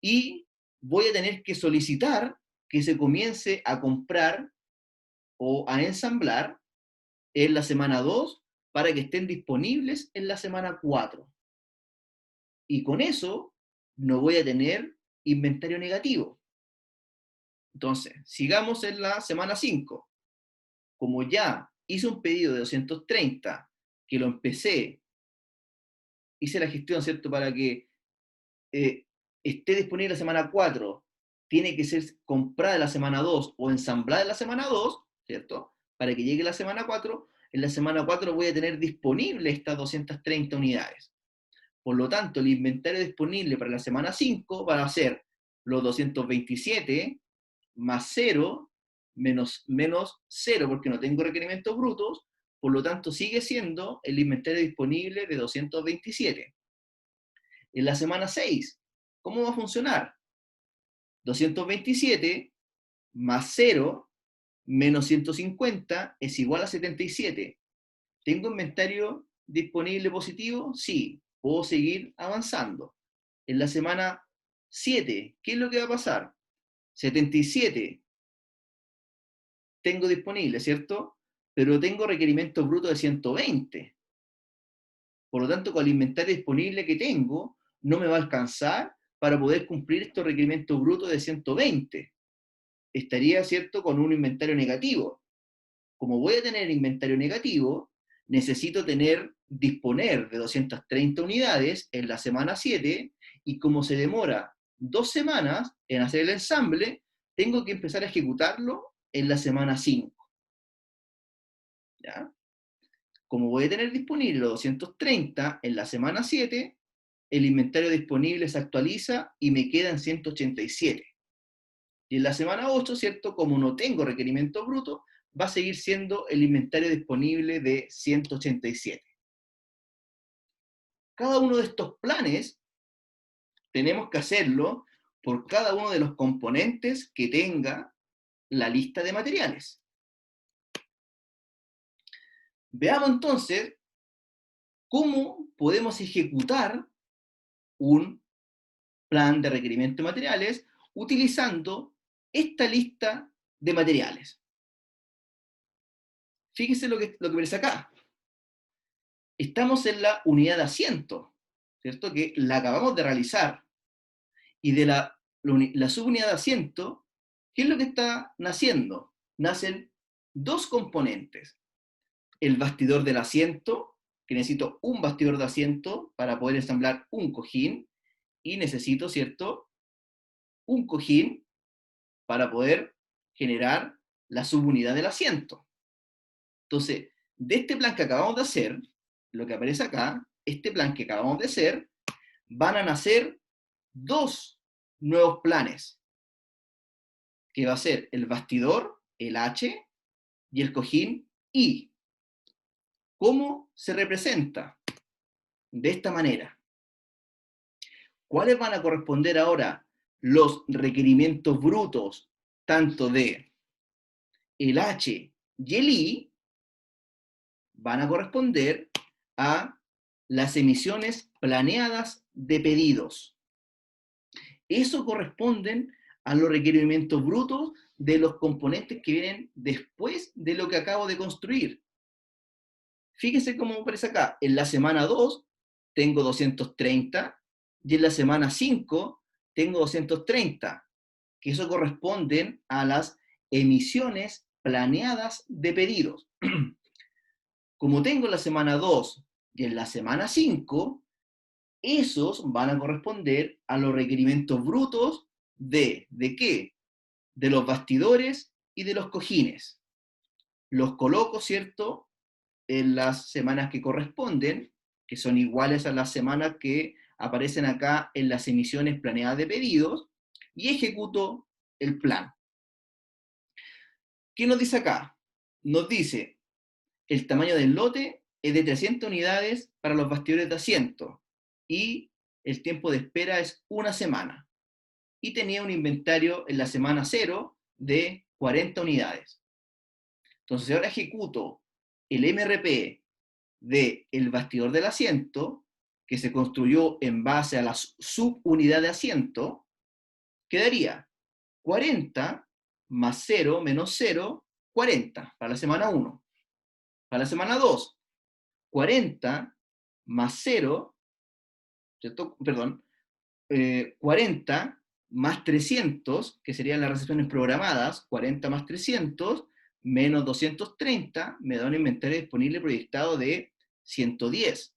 Speaker 2: y voy a tener que solicitar que se comience a comprar o a ensamblar en la semana 2 para que estén disponibles en la semana 4. Y con eso no voy a tener inventario negativo. Entonces, sigamos en la semana 5. Como ya hice un pedido de 230, que lo empecé, hice la gestión, ¿cierto?, para que esté disponible la semana 4, tiene que ser comprada en la semana 2 o ensamblada en la semana 2, ¿cierto? Para que llegue la semana 4, en la semana 4 voy a tener disponible estas 230 unidades. Por lo tanto, el inventario disponible para la semana 5 va a ser los 227 más 0 menos 0, porque no tengo requerimientos brutos, por lo tanto sigue siendo el inventario disponible de 227. En la semana 6, ¿cómo va a funcionar? 227 más 0 menos 150 es igual a 77. ¿Tengo inventario disponible positivo? Sí, puedo seguir avanzando. En la semana 7, ¿qué es lo que va a pasar? 77 tengo disponible, ¿cierto? Pero tengo requerimiento bruto de 120. Por lo tanto, con el inventario disponible que tengo, no me va a alcanzar para poder cumplir estos requerimientos brutos de 120. Estaría, ¿cierto?, con un inventario negativo. Como voy a tener inventario negativo, necesito disponer de 230 unidades en la semana 7, y como se demora 2 semanas en hacer el ensamble, tengo que empezar a ejecutarlo en la semana 5. ¿Ya? Como voy a tener disponible los 230 en la semana 7, el inventario disponible se actualiza y me quedan 187. Y en la semana 8, ¿cierto? Como no tengo requerimiento bruto, va a seguir siendo el inventario disponible de 187. Cada uno de estos planes tenemos que hacerlo por cada uno de los componentes que tenga la lista de materiales. Veamos entonces cómo podemos ejecutar un plan de requerimiento de materiales utilizando esta lista de materiales. Fíjense lo que aparece acá. Estamos en la unidad de asiento, ¿cierto? Que la acabamos de realizar. Y de la subunidad de asiento, ¿qué es lo que está naciendo? Nacen dos componentes. El bastidor del asiento, que necesito un bastidor de asiento para poder ensamblar un cojín, y necesito, ¿cierto?, un cojín para poder generar la subunidad del asiento. Entonces, de este plan que acabamos de hacer, lo que aparece acá, este plan que acabamos de hacer, van a nacer dos nuevos planes, que va a ser el bastidor, el H, y el cojín, I. ¿Cómo se representa? De esta manera. ¿Cuáles van a corresponder ahora los requerimientos brutos, tanto de el H y el I? Van a corresponder a las emisiones planeadas de pedidos. Eso corresponden a los requerimientos brutos de los componentes que vienen después de lo que acabo de construir. Fíjense cómo aparece acá. En la semana 2 tengo 230 y en la semana 5 tengo 230, que eso corresponden a las emisiones planeadas de pedidos. Como tengo en la semana 2 y en la semana 5, esos van a corresponder a los requerimientos brutos ¿de qué? De los bastidores y de los cojines. los coloco, ¿cierto?, en las semanas que corresponden, que son iguales a las semanas que aparecen acá en las emisiones planeadas de pedidos, y ejecuto el plan. ¿Qué nos dice acá? Nos dice, el tamaño del lote es de 300 unidades para los bastidores de asiento, y el tiempo de espera es una semana. Y tenía un inventario en la semana 0 de 40 unidades. Entonces ahora ejecuto el MRP del bastidor del asiento, que se construyó en base a la subunidad de asiento, quedaría 40 más 0 menos 0, 40 para la semana 1. Para la semana 2, 40 más 0, ¿cierto? Perdón, 40 más 300, que serían las recepciones programadas, 40 más 300, menos 230, me da un inventario disponible proyectado de 110.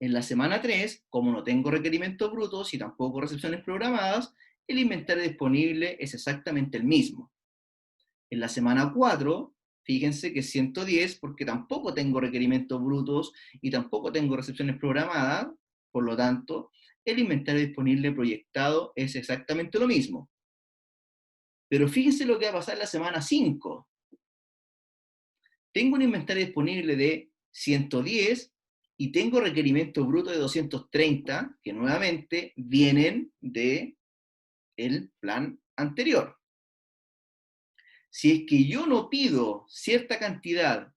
Speaker 2: En la semana 3, como no tengo requerimientos brutos y tampoco recepciones programadas, el inventario disponible es exactamente el mismo. En la semana 4, fíjense que es 110 porque tampoco tengo requerimientos brutos y tampoco tengo recepciones programadas, por lo tanto, el inventario disponible proyectado es exactamente lo mismo. Pero fíjense lo que va a pasar en la semana 5. Tengo un inventario disponible de 110 y tengo requerimientos brutos de 230, que nuevamente vienen del plan anterior. Si es que yo no pido cierta cantidad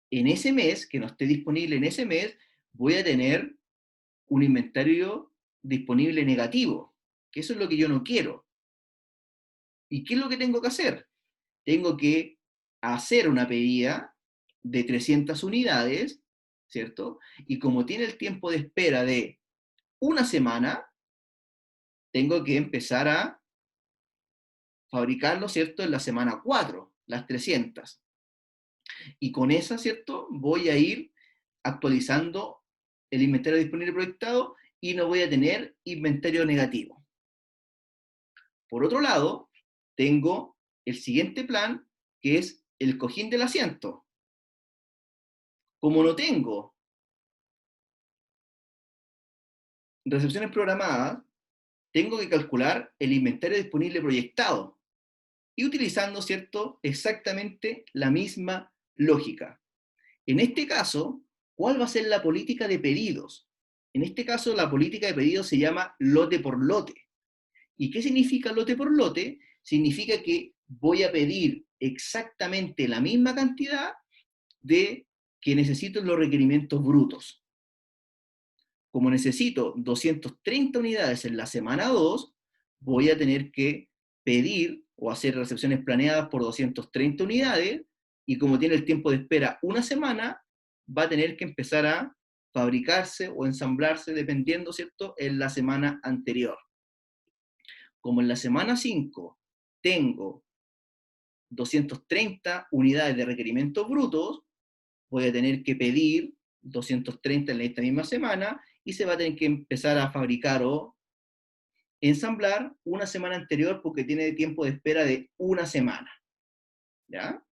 Speaker 2: en ese mes, que no esté disponible en ese mes, voy a tener un inventario disponible negativo, que eso es lo que yo no quiero. ¿Y qué es lo que tengo que hacer? Tengo que hacer una pedida de 300 unidades, ¿cierto? Y como tiene el tiempo de espera de una semana, tengo que empezar a fabricarlo, ¿cierto? En la semana 4, las 300. Y con esa, ¿cierto? Voy a ir actualizando el inventario disponible proyectado y no voy a tener inventario negativo. Por otro lado, tengo el siguiente plan, que es el cojín del asiento. Como no tengo recepciones programadas, tengo que calcular el inventario disponible proyectado y utilizando, ¿cierto?, exactamente la misma lógica. En este caso, ¿cuál va a ser la política de pedidos? En este caso, la política de pedidos se llama lote por lote. ¿Y qué significa lote por lote? Significa que voy a pedir exactamente la misma cantidad de que necesito en los requerimientos brutos. Como necesito 230 unidades en la semana 2, voy a tener que pedir o hacer recepciones planeadas por 230 unidades, y como tiene el tiempo de espera una semana, va a tener que empezar a fabricarse o ensamblarse, dependiendo, ¿cierto?, en la semana anterior. Como en la semana 5 tengo 230 unidades de requerimientos brutos, voy a tener que pedir 230 en esta misma semana y se va a tener que empezar a fabricar o ensamblar una semana anterior porque tiene tiempo de espera de una semana. ¿Ya?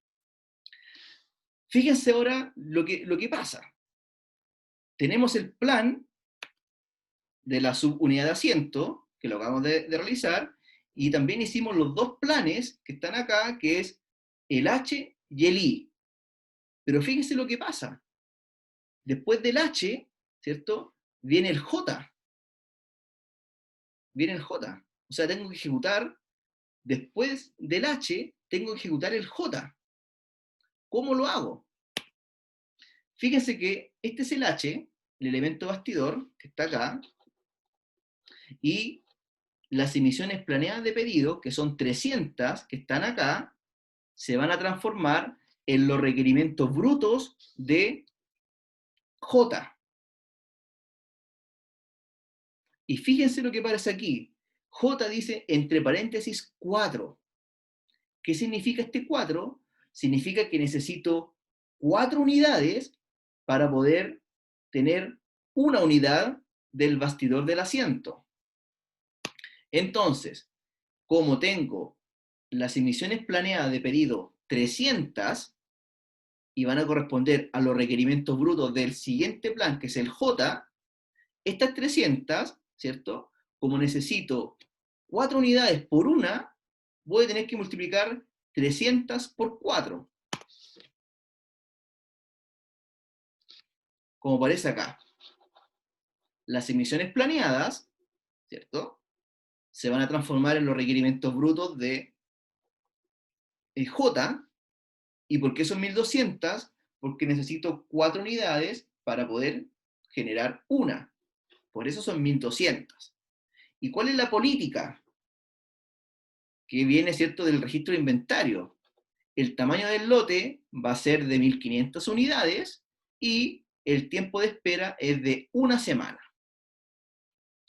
Speaker 2: Fíjense ahora lo que pasa. Tenemos el plan de la subunidad de asiento, que lo acabamos de realizar, y también hicimos los dos planes que están acá, que es el H y el I. Pero fíjense lo que pasa. Después del H, ¿cierto?, viene el J. Viene el J. O sea, tengo que ejecutar, después del H, tengo que ejecutar el J. ¿Cómo lo hago? Fíjense que este es el H, el elemento bastidor, que está acá, y las emisiones planeadas de pedido, que son 300, que están acá, se van a transformar en los requerimientos brutos de J. Y fíjense lo que aparece aquí. J dice entre paréntesis 4. ¿Qué significa este 4? Significa que necesito 4 unidades para poder tener una unidad del bastidor del asiento. Entonces, como tengo las emisiones planeadas de pedido 300 y van a corresponder a los requerimientos brutos del siguiente plan, que es el J, estas 300, ¿cierto? Como necesito 4 unidades por una, voy a tener que multiplicar 300 por 4. Como aparece acá. Las emisiones planeadas, ¿cierto?, se van a transformar en los requerimientos brutos de J. ¿Y por qué son 1200? Porque necesito 4 unidades para poder generar una. Por eso son 1200. ¿Y cuál es la política? Que viene, ¿cierto?, del registro de inventario. El tamaño del lote va a ser de 1500 unidades y el tiempo de espera es de una semana.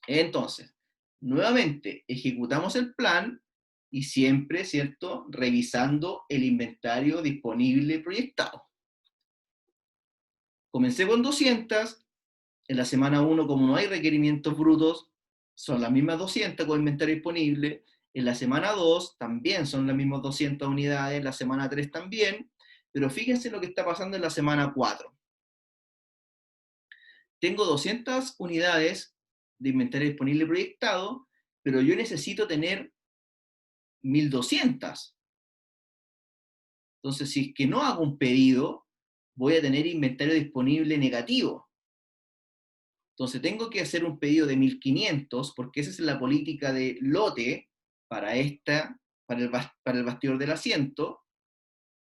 Speaker 2: Entonces, nuevamente, ejecutamos el plan y siempre, ¿cierto?, revisando el inventario disponible proyectado. Comencé con 200, en la semana 1, como no hay requerimientos brutos, son las mismas 200 con inventario disponible. En la semana 2 también son las mismas 200 unidades, en la semana 3 también, pero fíjense lo que está pasando en la semana 4. Tengo 200 unidades de inventario disponible proyectado, pero yo necesito tener 1200. Entonces, si es que no hago un pedido, voy a tener inventario disponible negativo. Entonces, tengo que hacer un pedido de 1500, porque esa es la política de lote para el bastidor del asiento.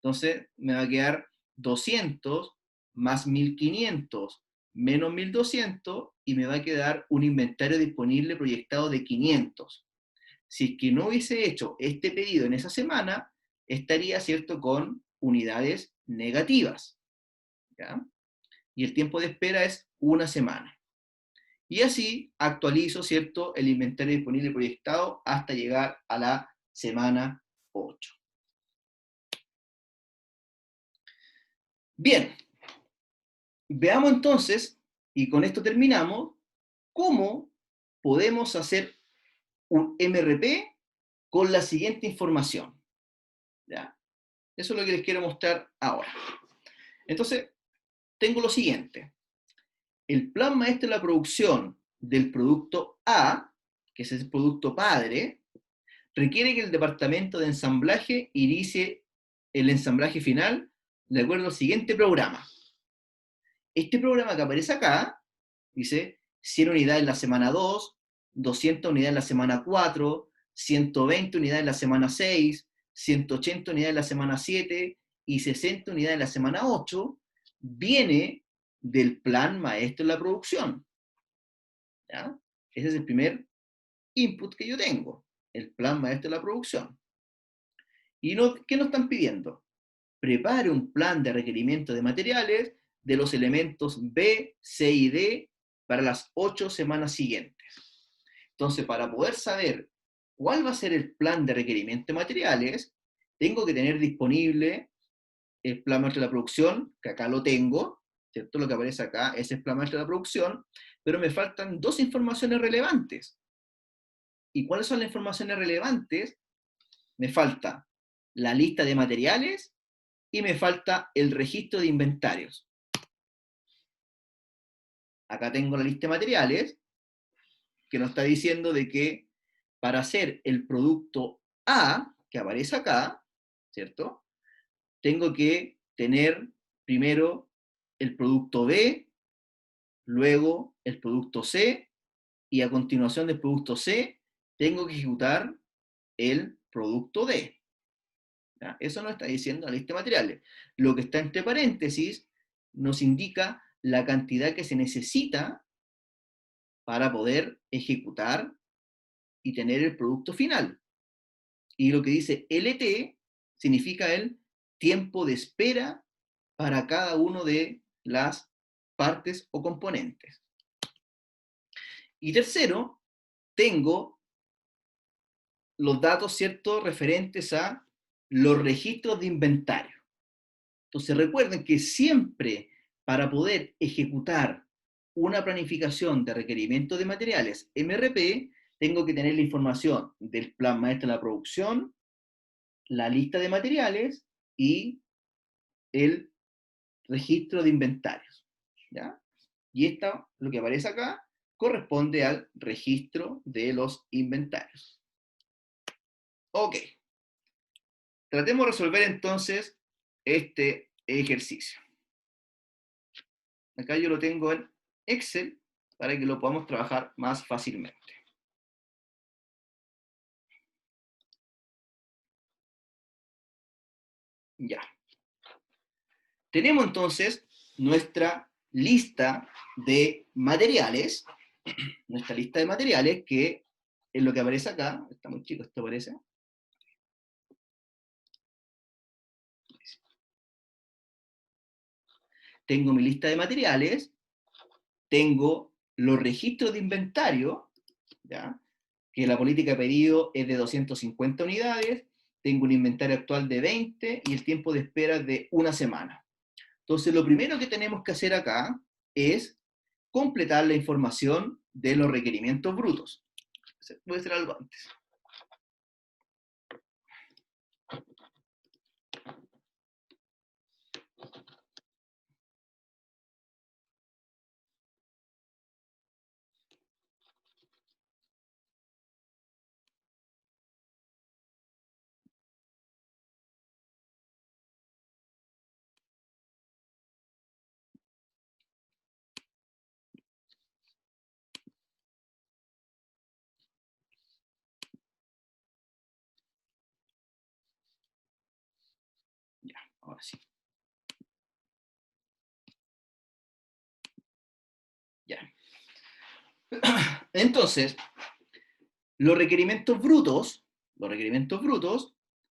Speaker 2: Entonces, me va a quedar 200 más 1500 menos 1200 y me va a quedar un inventario disponible proyectado de 500. Si es que no hubiese hecho este pedido en esa semana, estaría, ¿cierto?, con unidades negativas, ¿ya? Y el tiempo de espera es una semana. Y así actualizo, ¿cierto?, el inventario disponible proyectado hasta llegar a la semana 8. Bien, veamos entonces, y con esto terminamos, cómo podemos hacer un MRP con la siguiente información, ¿ya? Eso es lo que les quiero mostrar ahora. Entonces, tengo lo siguiente. El plan maestro de la producción del producto A, que es el producto padre, requiere que el departamento de ensamblaje inicie el ensamblaje final de acuerdo al siguiente programa. Este programa que aparece acá dice 100 unidades en la semana 2, 200 unidades en la semana 4, 120 unidades en la semana 6, 180 unidades en la semana 7 y 60 unidades en la semana 8, viene del plan maestro de la producción, ¿ya? Ese es el primer input que yo tengo, el plan maestro de la producción. ¿Y qué nos están pidiendo? Prepare un plan de requerimiento de materiales de los elementos B, C y D para las 8 semanas siguientes. Entonces, para poder saber cuál va a ser el plan de requerimiento de materiales, tengo que tener disponible el plan maestro de la producción, que acá lo tengo, ¿cierto? Lo que aparece acá es el plan maestro de la producción, pero me faltan dos informaciones relevantes. ¿Y cuáles son las informaciones relevantes? Me falta la lista de materiales y me falta el registro de inventarios. Acá tengo la lista de materiales, que nos está diciendo de que para hacer el producto A, que aparece acá, ¿cierto?, tengo que tener primero el producto B, luego el producto C, y a continuación del producto C, tengo que ejecutar el producto D. ¿Ya? Eso nos está diciendo la lista de materiales. Lo que está entre paréntesis nos indica la cantidad que se necesita para poder ejecutar y tener el producto final. Y lo que dice LT significa el tiempo de espera para cada uno de las partes o componentes. Y tercero, tengo los datos, ¿cierto?, referentes a los registros de inventario. Entonces recuerden que siempre para poder ejecutar una planificación de requerimiento de materiales MRP, tengo que tener la información del plan maestro de la producción, la lista de materiales y el registro de inventarios, ¿ya? Y esto, lo que aparece acá, corresponde al registro de los inventarios. Ok. Tratemos de resolver entonces este ejercicio. Acá yo lo tengo en Excel para que lo podamos trabajar más fácilmente. Ya. Tenemos entonces nuestra lista de materiales, que es lo que aparece acá. Está muy chico esto, parece. Tengo mi lista de materiales, tengo los registros de inventario, ¿ya? Que la política de pedido es de 250 unidades, tengo un inventario actual de 20 y el tiempo de espera de una semana. Entonces, lo primero que tenemos que hacer acá es completar la información de los requerimientos brutos. Voy a hacer algo antes. Ya, ahora sí. Ya. Entonces, los requerimientos brutos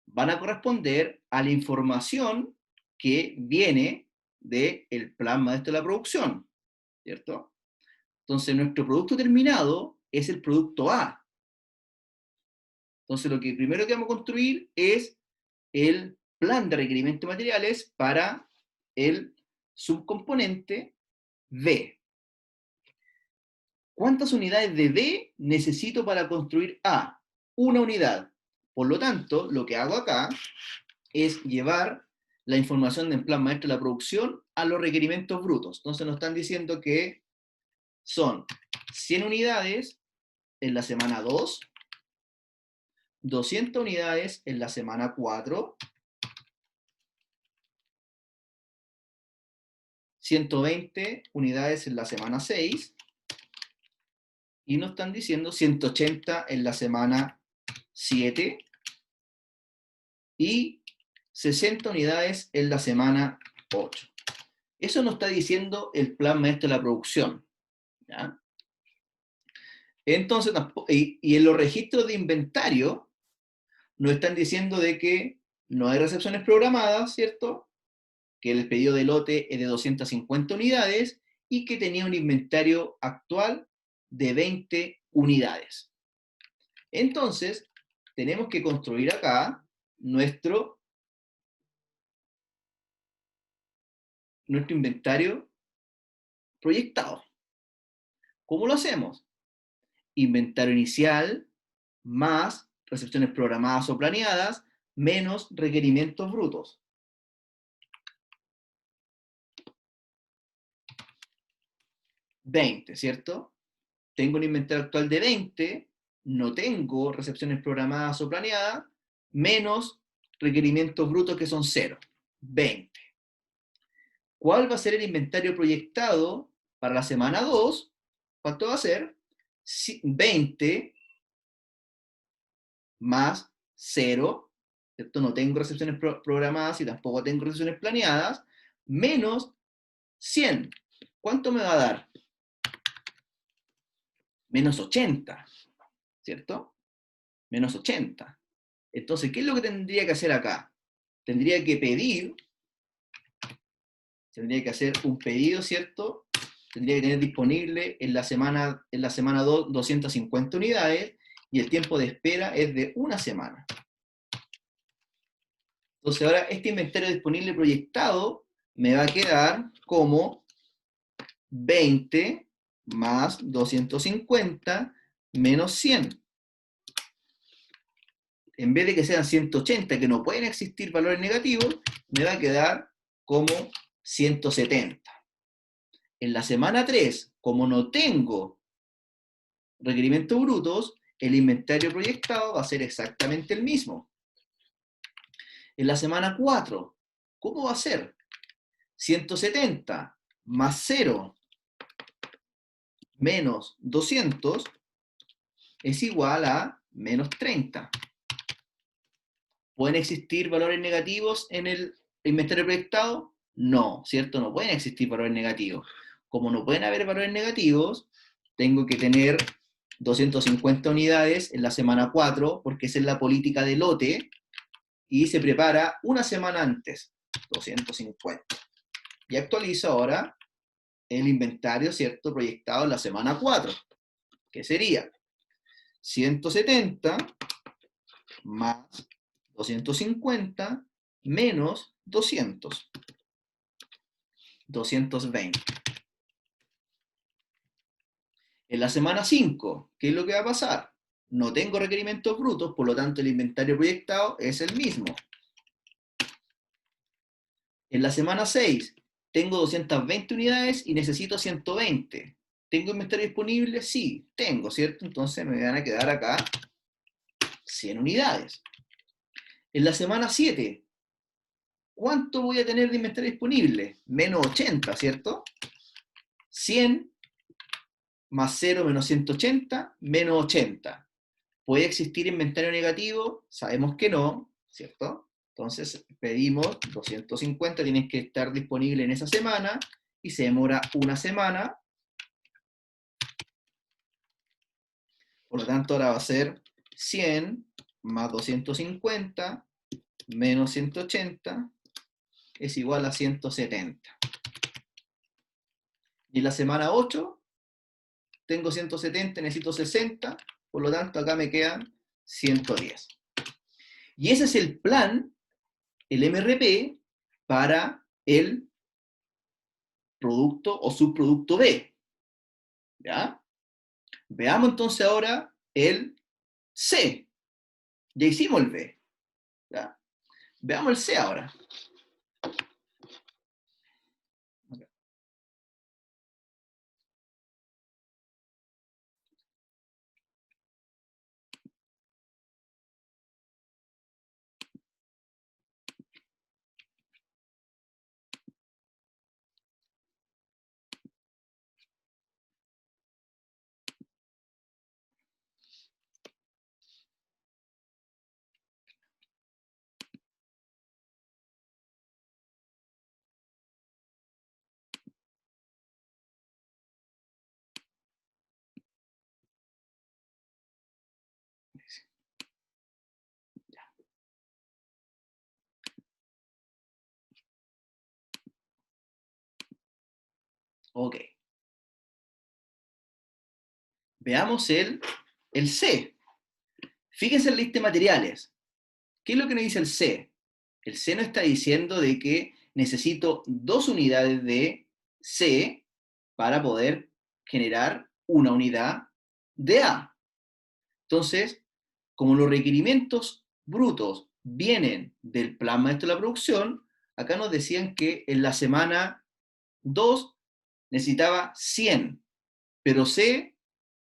Speaker 2: van a corresponder a la información que viene del plan maestro de la producción, ¿cierto? Entonces, nuestro producto terminado es el producto A. Entonces, lo que primero que vamos a construir es el plan de requerimientos de materiales para el subcomponente B. ¿Cuántas unidades de B necesito para construir A? Una unidad. Por lo tanto, lo que hago acá es llevar la información del plan maestro de la producción a los requerimientos brutos. Entonces nos están diciendo que son 100 unidades en la semana 2, 200 unidades en la semana 4, 120 unidades en la semana 6, y nos están diciendo 180 en la semana 7 y 60 unidades en la semana 8. Eso nos está diciendo el plan maestro de la producción, ¿ya? Entonces, y en los registros de inventario nos están diciendo de que no hay recepciones programadas, ¿cierto? Que el pedido de lote es de 250 unidades y que tenía un inventario actual de 20 unidades. Entonces, tenemos que construir acá nuestro inventario proyectado. ¿Cómo lo hacemos? Inventario inicial más recepciones programadas o planeadas menos requerimientos brutos. 20, ¿cierto? Tengo un inventario actual de 20, no tengo recepciones programadas o planeadas, menos requerimientos brutos que son 0, 20. ¿Cuál va a ser el inventario proyectado para la semana 2? ¿Cuánto va a ser? 20 más 0, ¿cierto? No tengo recepciones programadas y tampoco tengo recepciones planeadas, menos 100. ¿Cuánto me va a dar? Menos 80, ¿cierto? Menos 80. Entonces, ¿qué es lo que tendría que hacer acá? Tendría que hacer un pedido, ¿cierto? Tendría que tener disponible en la semana 2 250 unidades y el tiempo de espera es de una semana. Entonces ahora este inventario disponible proyectado me va a quedar como 20 más 250 menos 100. en vez de que sean 180, que no pueden existir valores negativos, me va a quedar como 170. En la semana 3, como no tengo requerimientos brutos, el inventario proyectado va a ser exactamente el mismo. En la semana 4, ¿cómo va a ser? 170 más 0 menos 200 es igual a menos 30. ¿Pueden existir valores negativos en el inventario proyectado? No, ¿cierto? No pueden existir valores negativos. Como no pueden haber valores negativos, tengo que tener 250 unidades en la semana 4, porque esa es la política de lote, y se prepara una semana antes, 250. Y actualizo ahora el inventario, ¿cierto?, proyectado en la semana 4, que sería 170 más 250 menos 200, 220. En la semana 5, ¿qué es lo que va a pasar? No tengo requerimientos brutos, por lo tanto el inventario proyectado es el mismo. En la semana 6, tengo 220 unidades y necesito 120. ¿Tengo inventario disponible? Sí, tengo, ¿cierto? Entonces me van a quedar acá 100 unidades. En la semana 7, ¿cuánto voy a tener de inventario disponible? Menos 80, ¿cierto? 100 más 0 menos 180, menos 80. ¿Puede existir inventario negativo? Sabemos que no, ¿cierto? Entonces pedimos 250, tienen que estar disponibles en esa semana, y se demora una semana. Por lo tanto, ahora va a ser 100 más 250 menos 180 es igual a 170. Y en la semana 8 tengo 170, necesito 60, por lo tanto acá me quedan 110. Y ese es el plan, el MRP, para el producto o subproducto B. ¿Ya? Veamos entonces ahora el C. Ya hicimos el B. ¿Ya? Veamos el C ahora. Ok. Veamos el C. Fíjense en la lista de materiales. ¿Qué es lo que nos dice el C? El C nos está diciendo de que necesito 2 unidades de C para poder generar una unidad de A. Entonces, como los requerimientos brutos vienen del plan maestro de la producción, acá nos decían que en la semana 2 necesitaba 100, pero C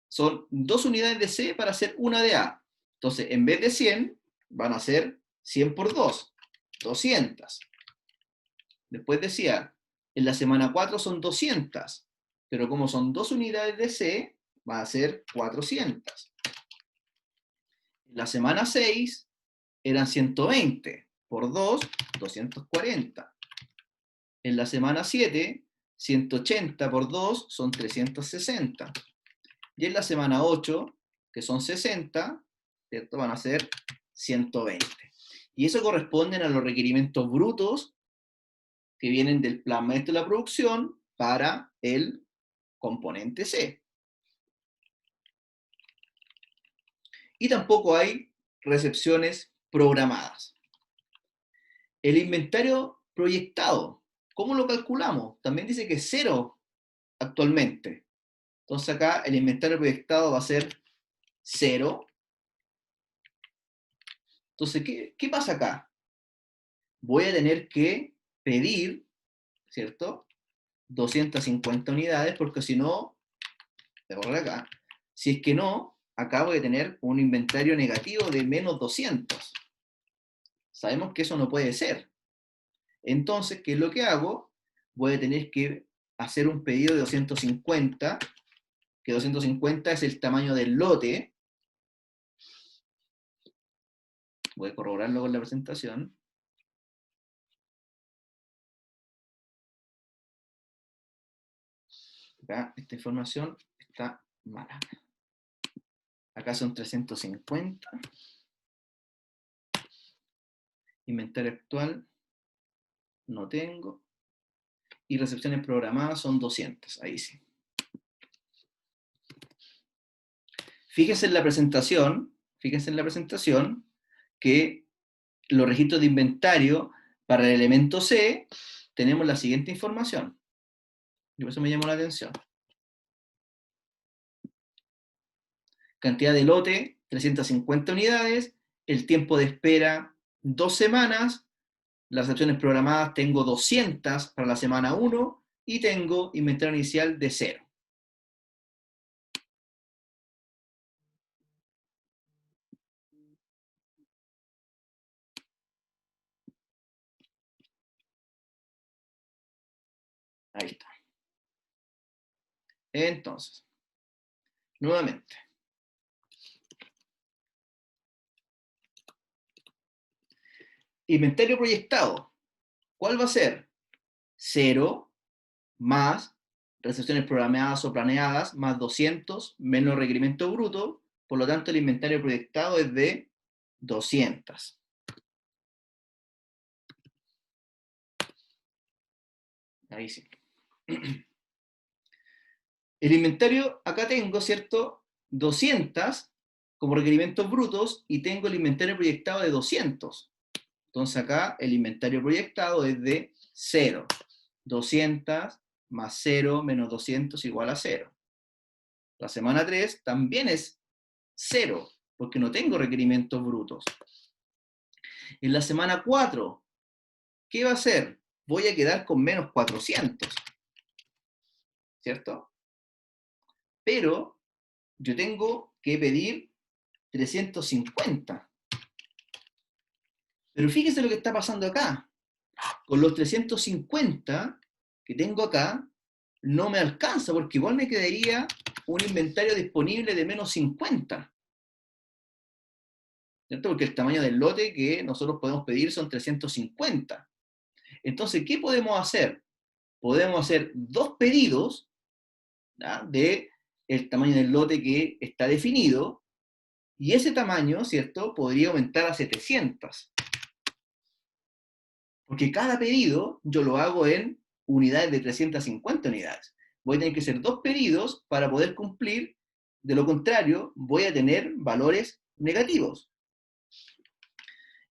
Speaker 2: son 2 unidades de C para hacer una de A. Entonces, en vez de 100, van a ser 100 por 2, 200. Después decía, en la semana 4 son 200, pero como son 2 unidades de C, va a ser 400. En la semana 6 eran 120, por 2, 240. En la semana 7, 180 por 2 son 360. Y en la semana 8, que son 60, ¿cierto?, van a ser 120. Y eso corresponden a los requerimientos brutos que vienen del plan maestro de la producción para el componente C. Y tampoco hay recepciones programadas. El inventario proyectado, ¿cómo lo calculamos? También dice que es 0 actualmente. Entonces acá el inventario proyectado va a ser 0 Entonces, ¿qué pasa acá? Voy a tener que pedir, ¿cierto? 250 unidades, porque si no, voy a borrar acá, si es que no, acá voy a tener un inventario negativo de menos 200. Sabemos que eso no puede ser. Entonces, ¿qué es lo que hago? Voy a tener que hacer un pedido de 250, que 250 es el tamaño del lote. Voy a corroborarlo con la presentación. Acá esta información está mala. Acá son 350. Inventario actual, no tengo. Y recepciones programadas son 200. Ahí sí. Fíjense en la presentación que los registros de inventario para el elemento C tenemos la siguiente información. Y por eso me llamó la atención. Cantidad de lote, 350 unidades. El tiempo de espera, 2 semanas. Las recepciones programadas tengo 200 para la semana 1 y tengo inventario inicial de 0. Ahí está. Entonces, nuevamente. Inventario proyectado. ¿Cuál va a ser? 0 más recepciones programadas o planeadas más 200 menos requerimiento bruto. Por lo tanto, el inventario proyectado es de 200. Ahí sí. El inventario, acá tengo, ¿cierto? 200 como requerimientos brutos y tengo el inventario proyectado de 200. Entonces acá el inventario proyectado es de 0. 200 más 0 menos 200 igual a 0. La semana 3 también es 0, porque no tengo requerimientos brutos. En la semana 4, ¿qué va a hacer? Voy a quedar con menos 400, ¿cierto? Pero yo tengo que pedir 350. Pero fíjese lo que está pasando acá. Con los 350 que tengo acá, no me alcanza, porque igual me quedaría un inventario disponible de menos 50. ¿Cierto? Porque el tamaño del lote que nosotros podemos pedir son 350. Entonces, ¿qué podemos hacer? Podemos hacer 2 pedidos, ¿ya?, de el tamaño del lote que está definido, y ese tamaño, ¿cierto?, podría aumentar a 700. Porque cada pedido yo lo hago en unidades de 350 unidades. Voy a tener que hacer 2 pedidos para poder cumplir, de lo contrario, voy a tener valores negativos.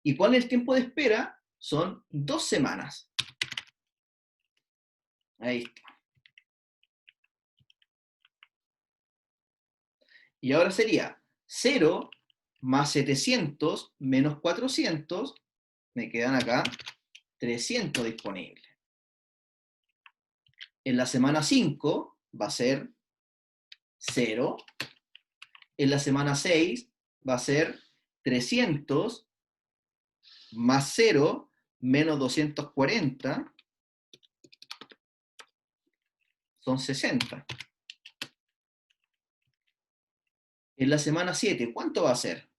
Speaker 2: ¿Y cuál es el tiempo de espera? Son 2 semanas. Ahí está. Y ahora sería 0 más 700 menos 400, me quedan acá 300 disponibles. En la semana 5 va a ser 0. En la semana 6 va a ser 300 más 0 menos 240 son 60. En la semana 7, ¿cuánto va a ser?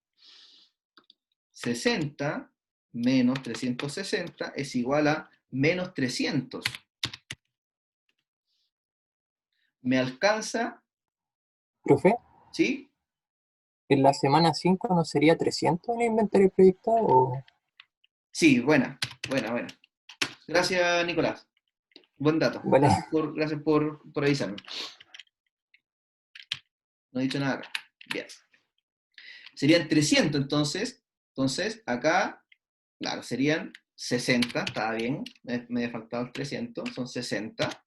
Speaker 2: 60 menos 360 es igual a menos 300. ¿Me alcanza?
Speaker 3: Profe,
Speaker 2: ¿Sí?
Speaker 3: ¿en la semana 5 no sería 300 en el inventario proyectado?
Speaker 2: Sí, buena. Gracias, Nicolás. Buen dato.
Speaker 3: Vale.
Speaker 2: Gracias por avisarme. No he dicho nada acá. Bien. Serían 300 entonces. Entonces, acá, claro, serían 60. Estaba bien. Me había faltado el 300. Son 60.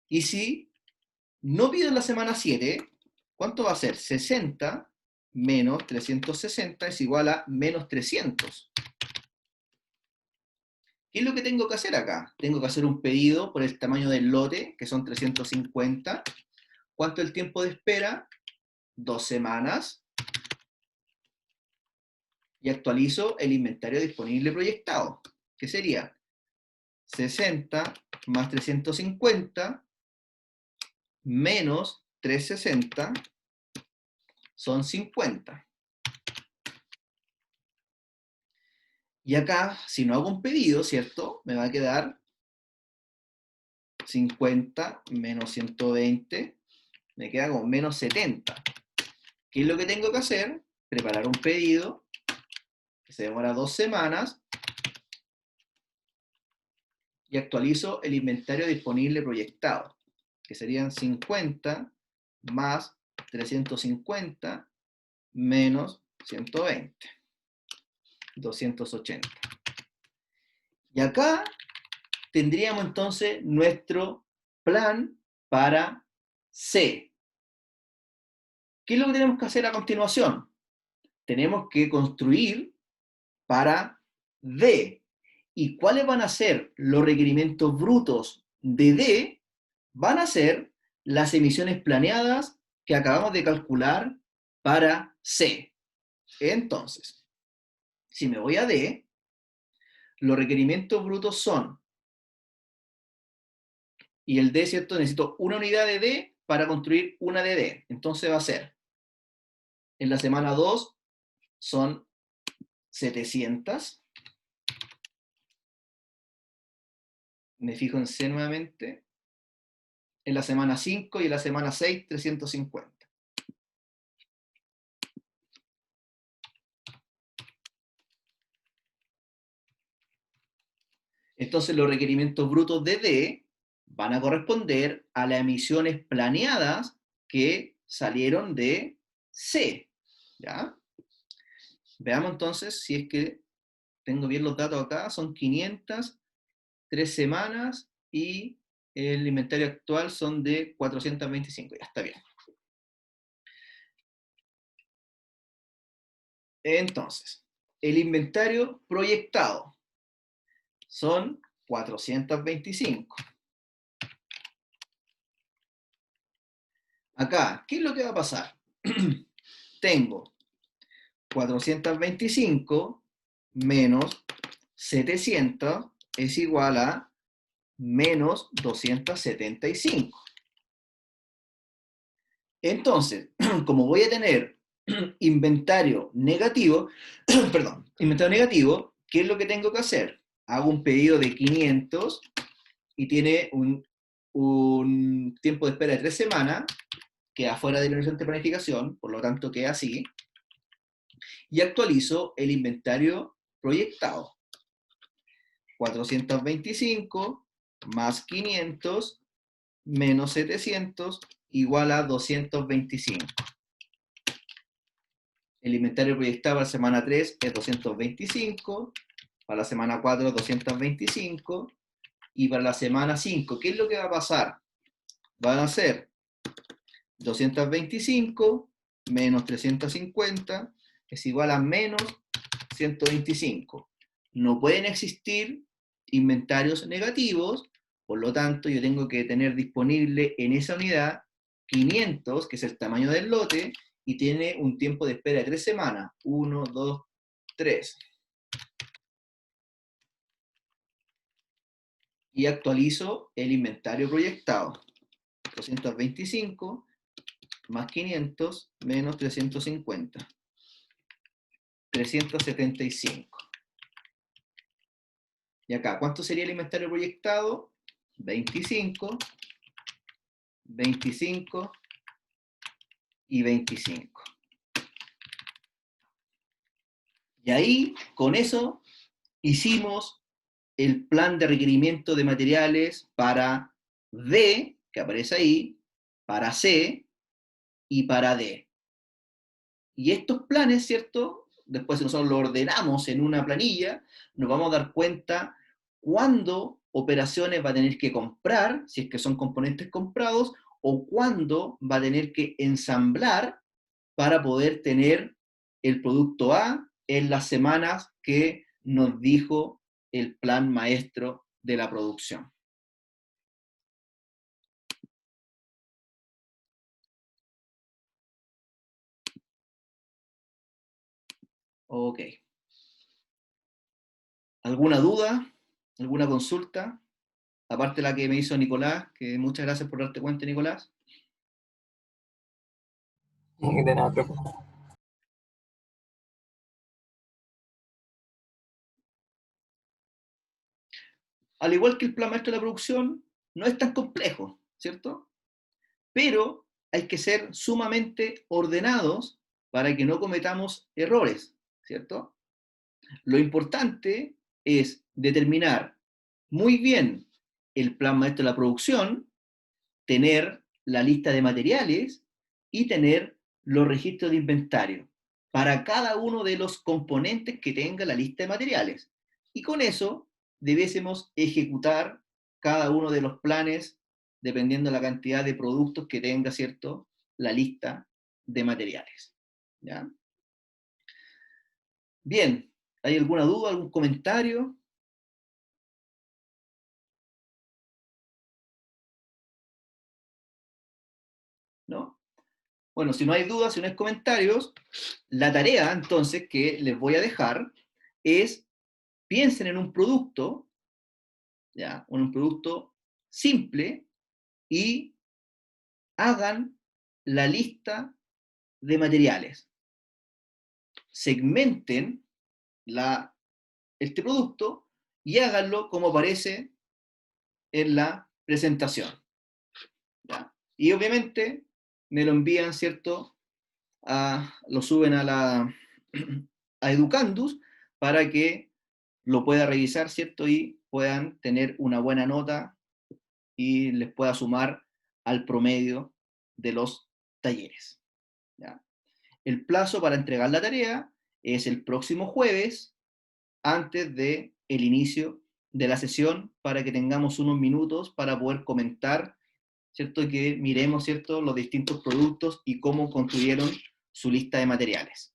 Speaker 2: Y si no pido en la semana 7, ¿cuánto va a ser? 60 menos 360 es igual a menos 300. ¿Qué es lo que tengo que hacer acá? Tengo que hacer un pedido por el tamaño del lote, que son 350. ¿Cuánto es el tiempo de espera? 2 semanas. Y actualizo el inventario disponible proyectado, que sería 60 más 350 menos 360 son 50. Y acá, si no hago un pedido, ¿cierto? Me va a quedar 50 menos 120, me queda con menos 70. ¿Qué es lo que tengo que hacer? Preparar un pedido, que se demora 2 semanas, y actualizo el inventario disponible proyectado, que serían 50 más 350 menos 120, 280. Y acá tendríamos entonces nuestro plan para C. ¿Qué es lo que tenemos que hacer a continuación? Tenemos que construir para D. ¿Y cuáles van a ser los requerimientos brutos de D? Van a ser las emisiones planeadas que acabamos de calcular para C. Entonces, si me voy a D, los requerimientos brutos son, y el D, ¿cierto? Necesito una unidad de D para construir una de D. Entonces va a ser, en la semana 2 son 700. Me fijo en C nuevamente. En la semana 5 y en la semana 6, 350. Entonces los requerimientos brutos de D van a corresponder a las emisiones planeadas que salieron de C. ¿Ya? Veamos entonces si es que tengo bien los datos acá. Son 500, 3 semanas y el inventario actual son de 425. Ya está bien. Entonces, el inventario proyectado son 425. Acá, ¿qué es lo que va a pasar? Tengo 425 menos 700 es igual a menos 275. Entonces, como voy a tener inventario negativo, perdón, inventario negativo, ¿qué es lo que tengo que hacer? Hago un pedido de 500 y tiene un tiempo de espera de 3 semanas, queda fuera del horizonte de planificación, por lo tanto queda así, y actualizo el inventario proyectado. 425 más 500 menos 700 igual a 225. El inventario proyectado para la semana 3 es 225, para la semana 4 es 225, y para la semana 5, ¿qué es lo que va a pasar? Van a ser 225 menos 350 es igual a menos 125. No pueden existir inventarios negativos, por lo tanto yo tengo que tener disponible en esa unidad 500, que es el tamaño del lote, y tiene un tiempo de espera de 3 semanas. 1, 2, 3. Y actualizo el inventario proyectado. 225 más 500 menos 350. 375. Y acá, ¿cuánto sería el inventario proyectado? 25, 25 y 25. Y ahí, con eso, hicimos el plan de requerimiento de materiales para D, que aparece ahí, para C y para D. Y estos planes, ¿cierto? Después si nosotros lo ordenamos en una planilla, nos vamos a dar cuenta cuándo operaciones va a tener que comprar, si es que son componentes comprados, o cuándo va a tener que ensamblar para poder tener el producto A en las semanas que nos dijo el plan maestro de la producción. Ok. ¿Alguna duda? ¿Alguna consulta? Aparte de la que me hizo Nicolás, que muchas gracias por darte cuenta, Nicolás.
Speaker 3: De nada, profe.
Speaker 2: Al igual que el plan maestro de la producción, no es tan complejo, ¿cierto? Pero hay que ser sumamente ordenados para que no cometamos errores, ¿cierto? Lo importante es determinar muy bien el plan maestro de la producción, tener la lista de materiales y tener los registros de inventario para cada uno de los componentes que tenga la lista de materiales. Y con eso debiésemos ejecutar cada uno de los planes dependiendo de la cantidad de productos que tenga, ¿cierto?, la lista de materiales. ¿Ya? Bien, ¿hay alguna duda, algún comentario? ¿No? Bueno, si no hay dudas, si no hay comentarios, la tarea entonces que les voy a dejar es piensen en un producto, ¿ya? En un producto simple y hagan la lista de materiales. Segmenten este producto y háganlo como aparece en la presentación. ¿Ya? Y obviamente me lo envían, ¿cierto? Lo suben a Educandus para que lo pueda revisar, ¿cierto? Y puedan tener una buena nota y les pueda sumar al promedio de los talleres. ¿Ya? El plazo para entregar la tarea es el próximo jueves, antes del inicio de la sesión, para que tengamos unos minutos para poder comentar, ¿cierto? Y que miremos, ¿cierto?, los distintos productos y cómo construyeron su lista de materiales.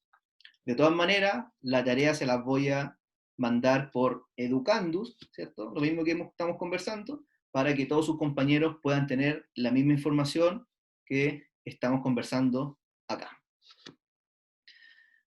Speaker 2: De todas maneras, la tarea se las voy a mandar por Educandus, ¿cierto? Lo mismo que estamos conversando, para que todos sus compañeros puedan tener la misma información que estamos conversando acá.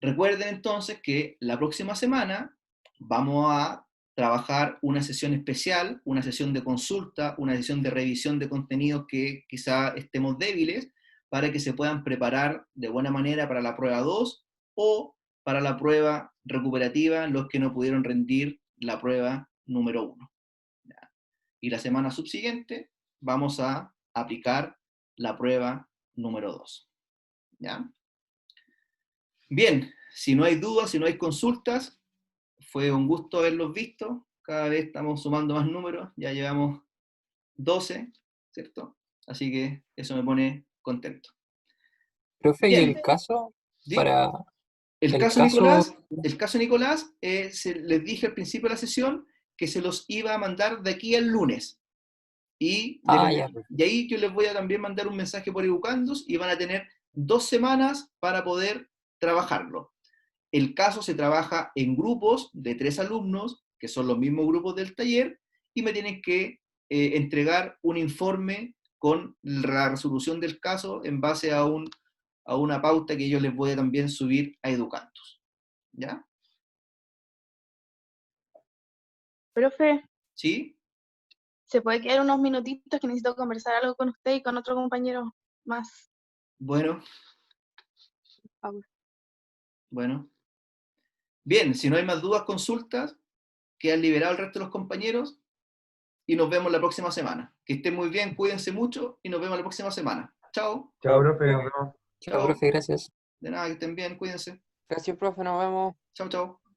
Speaker 2: Recuerden entonces que la próxima semana vamos a trabajar una sesión especial, una sesión de consulta, una sesión de revisión de contenidos que quizá estemos débiles, para que se puedan preparar de buena manera para la prueba 2 o para la prueba recuperativa, los que no pudieron rendir la prueba número 1. Y la semana subsiguiente vamos a aplicar la prueba número 2. ¿Ya? Bien, si no hay dudas, si no hay consultas, fue un gusto haberlos visto. Cada vez estamos sumando más números, ya llevamos 12, ¿cierto? Así que eso me pone contento.
Speaker 3: Profe, ¿y
Speaker 2: Bien,
Speaker 3: el caso
Speaker 2: ¿sí?
Speaker 3: para
Speaker 2: El
Speaker 3: el
Speaker 2: caso
Speaker 3: caso?
Speaker 2: Nicolás, les dije al principio de la sesión que se los iba a mandar de aquí al lunes. Y,
Speaker 3: Ya,
Speaker 2: y ahí yo les voy a también mandar un mensaje por Educandus y van a tener 2 semanas para poder trabajarlo. El caso se trabaja en grupos de 3 alumnos, que son los mismos grupos del taller, y me tienen que entregar un informe con la resolución del caso en base a una pauta que yo les voy a también subir a Educandus. ¿Ya?
Speaker 4: Profe,
Speaker 2: ¿Sí?
Speaker 4: ¿se puede quedar unos minutitos que necesito conversar algo con usted y con otro compañero más?
Speaker 2: Bueno,
Speaker 4: Por favor.
Speaker 2: bueno. Bien, si no hay más dudas, consultas, quedan liberados el resto de los compañeros y nos vemos la próxima semana. Que estén muy bien, cuídense mucho y nos vemos la próxima semana. Chao.
Speaker 5: Chao, profe, nos vemos.
Speaker 3: chao, profe, gracias.
Speaker 2: De nada, que estén bien, cuídense.
Speaker 6: Gracias, profe, nos vemos.
Speaker 2: Chao, chao.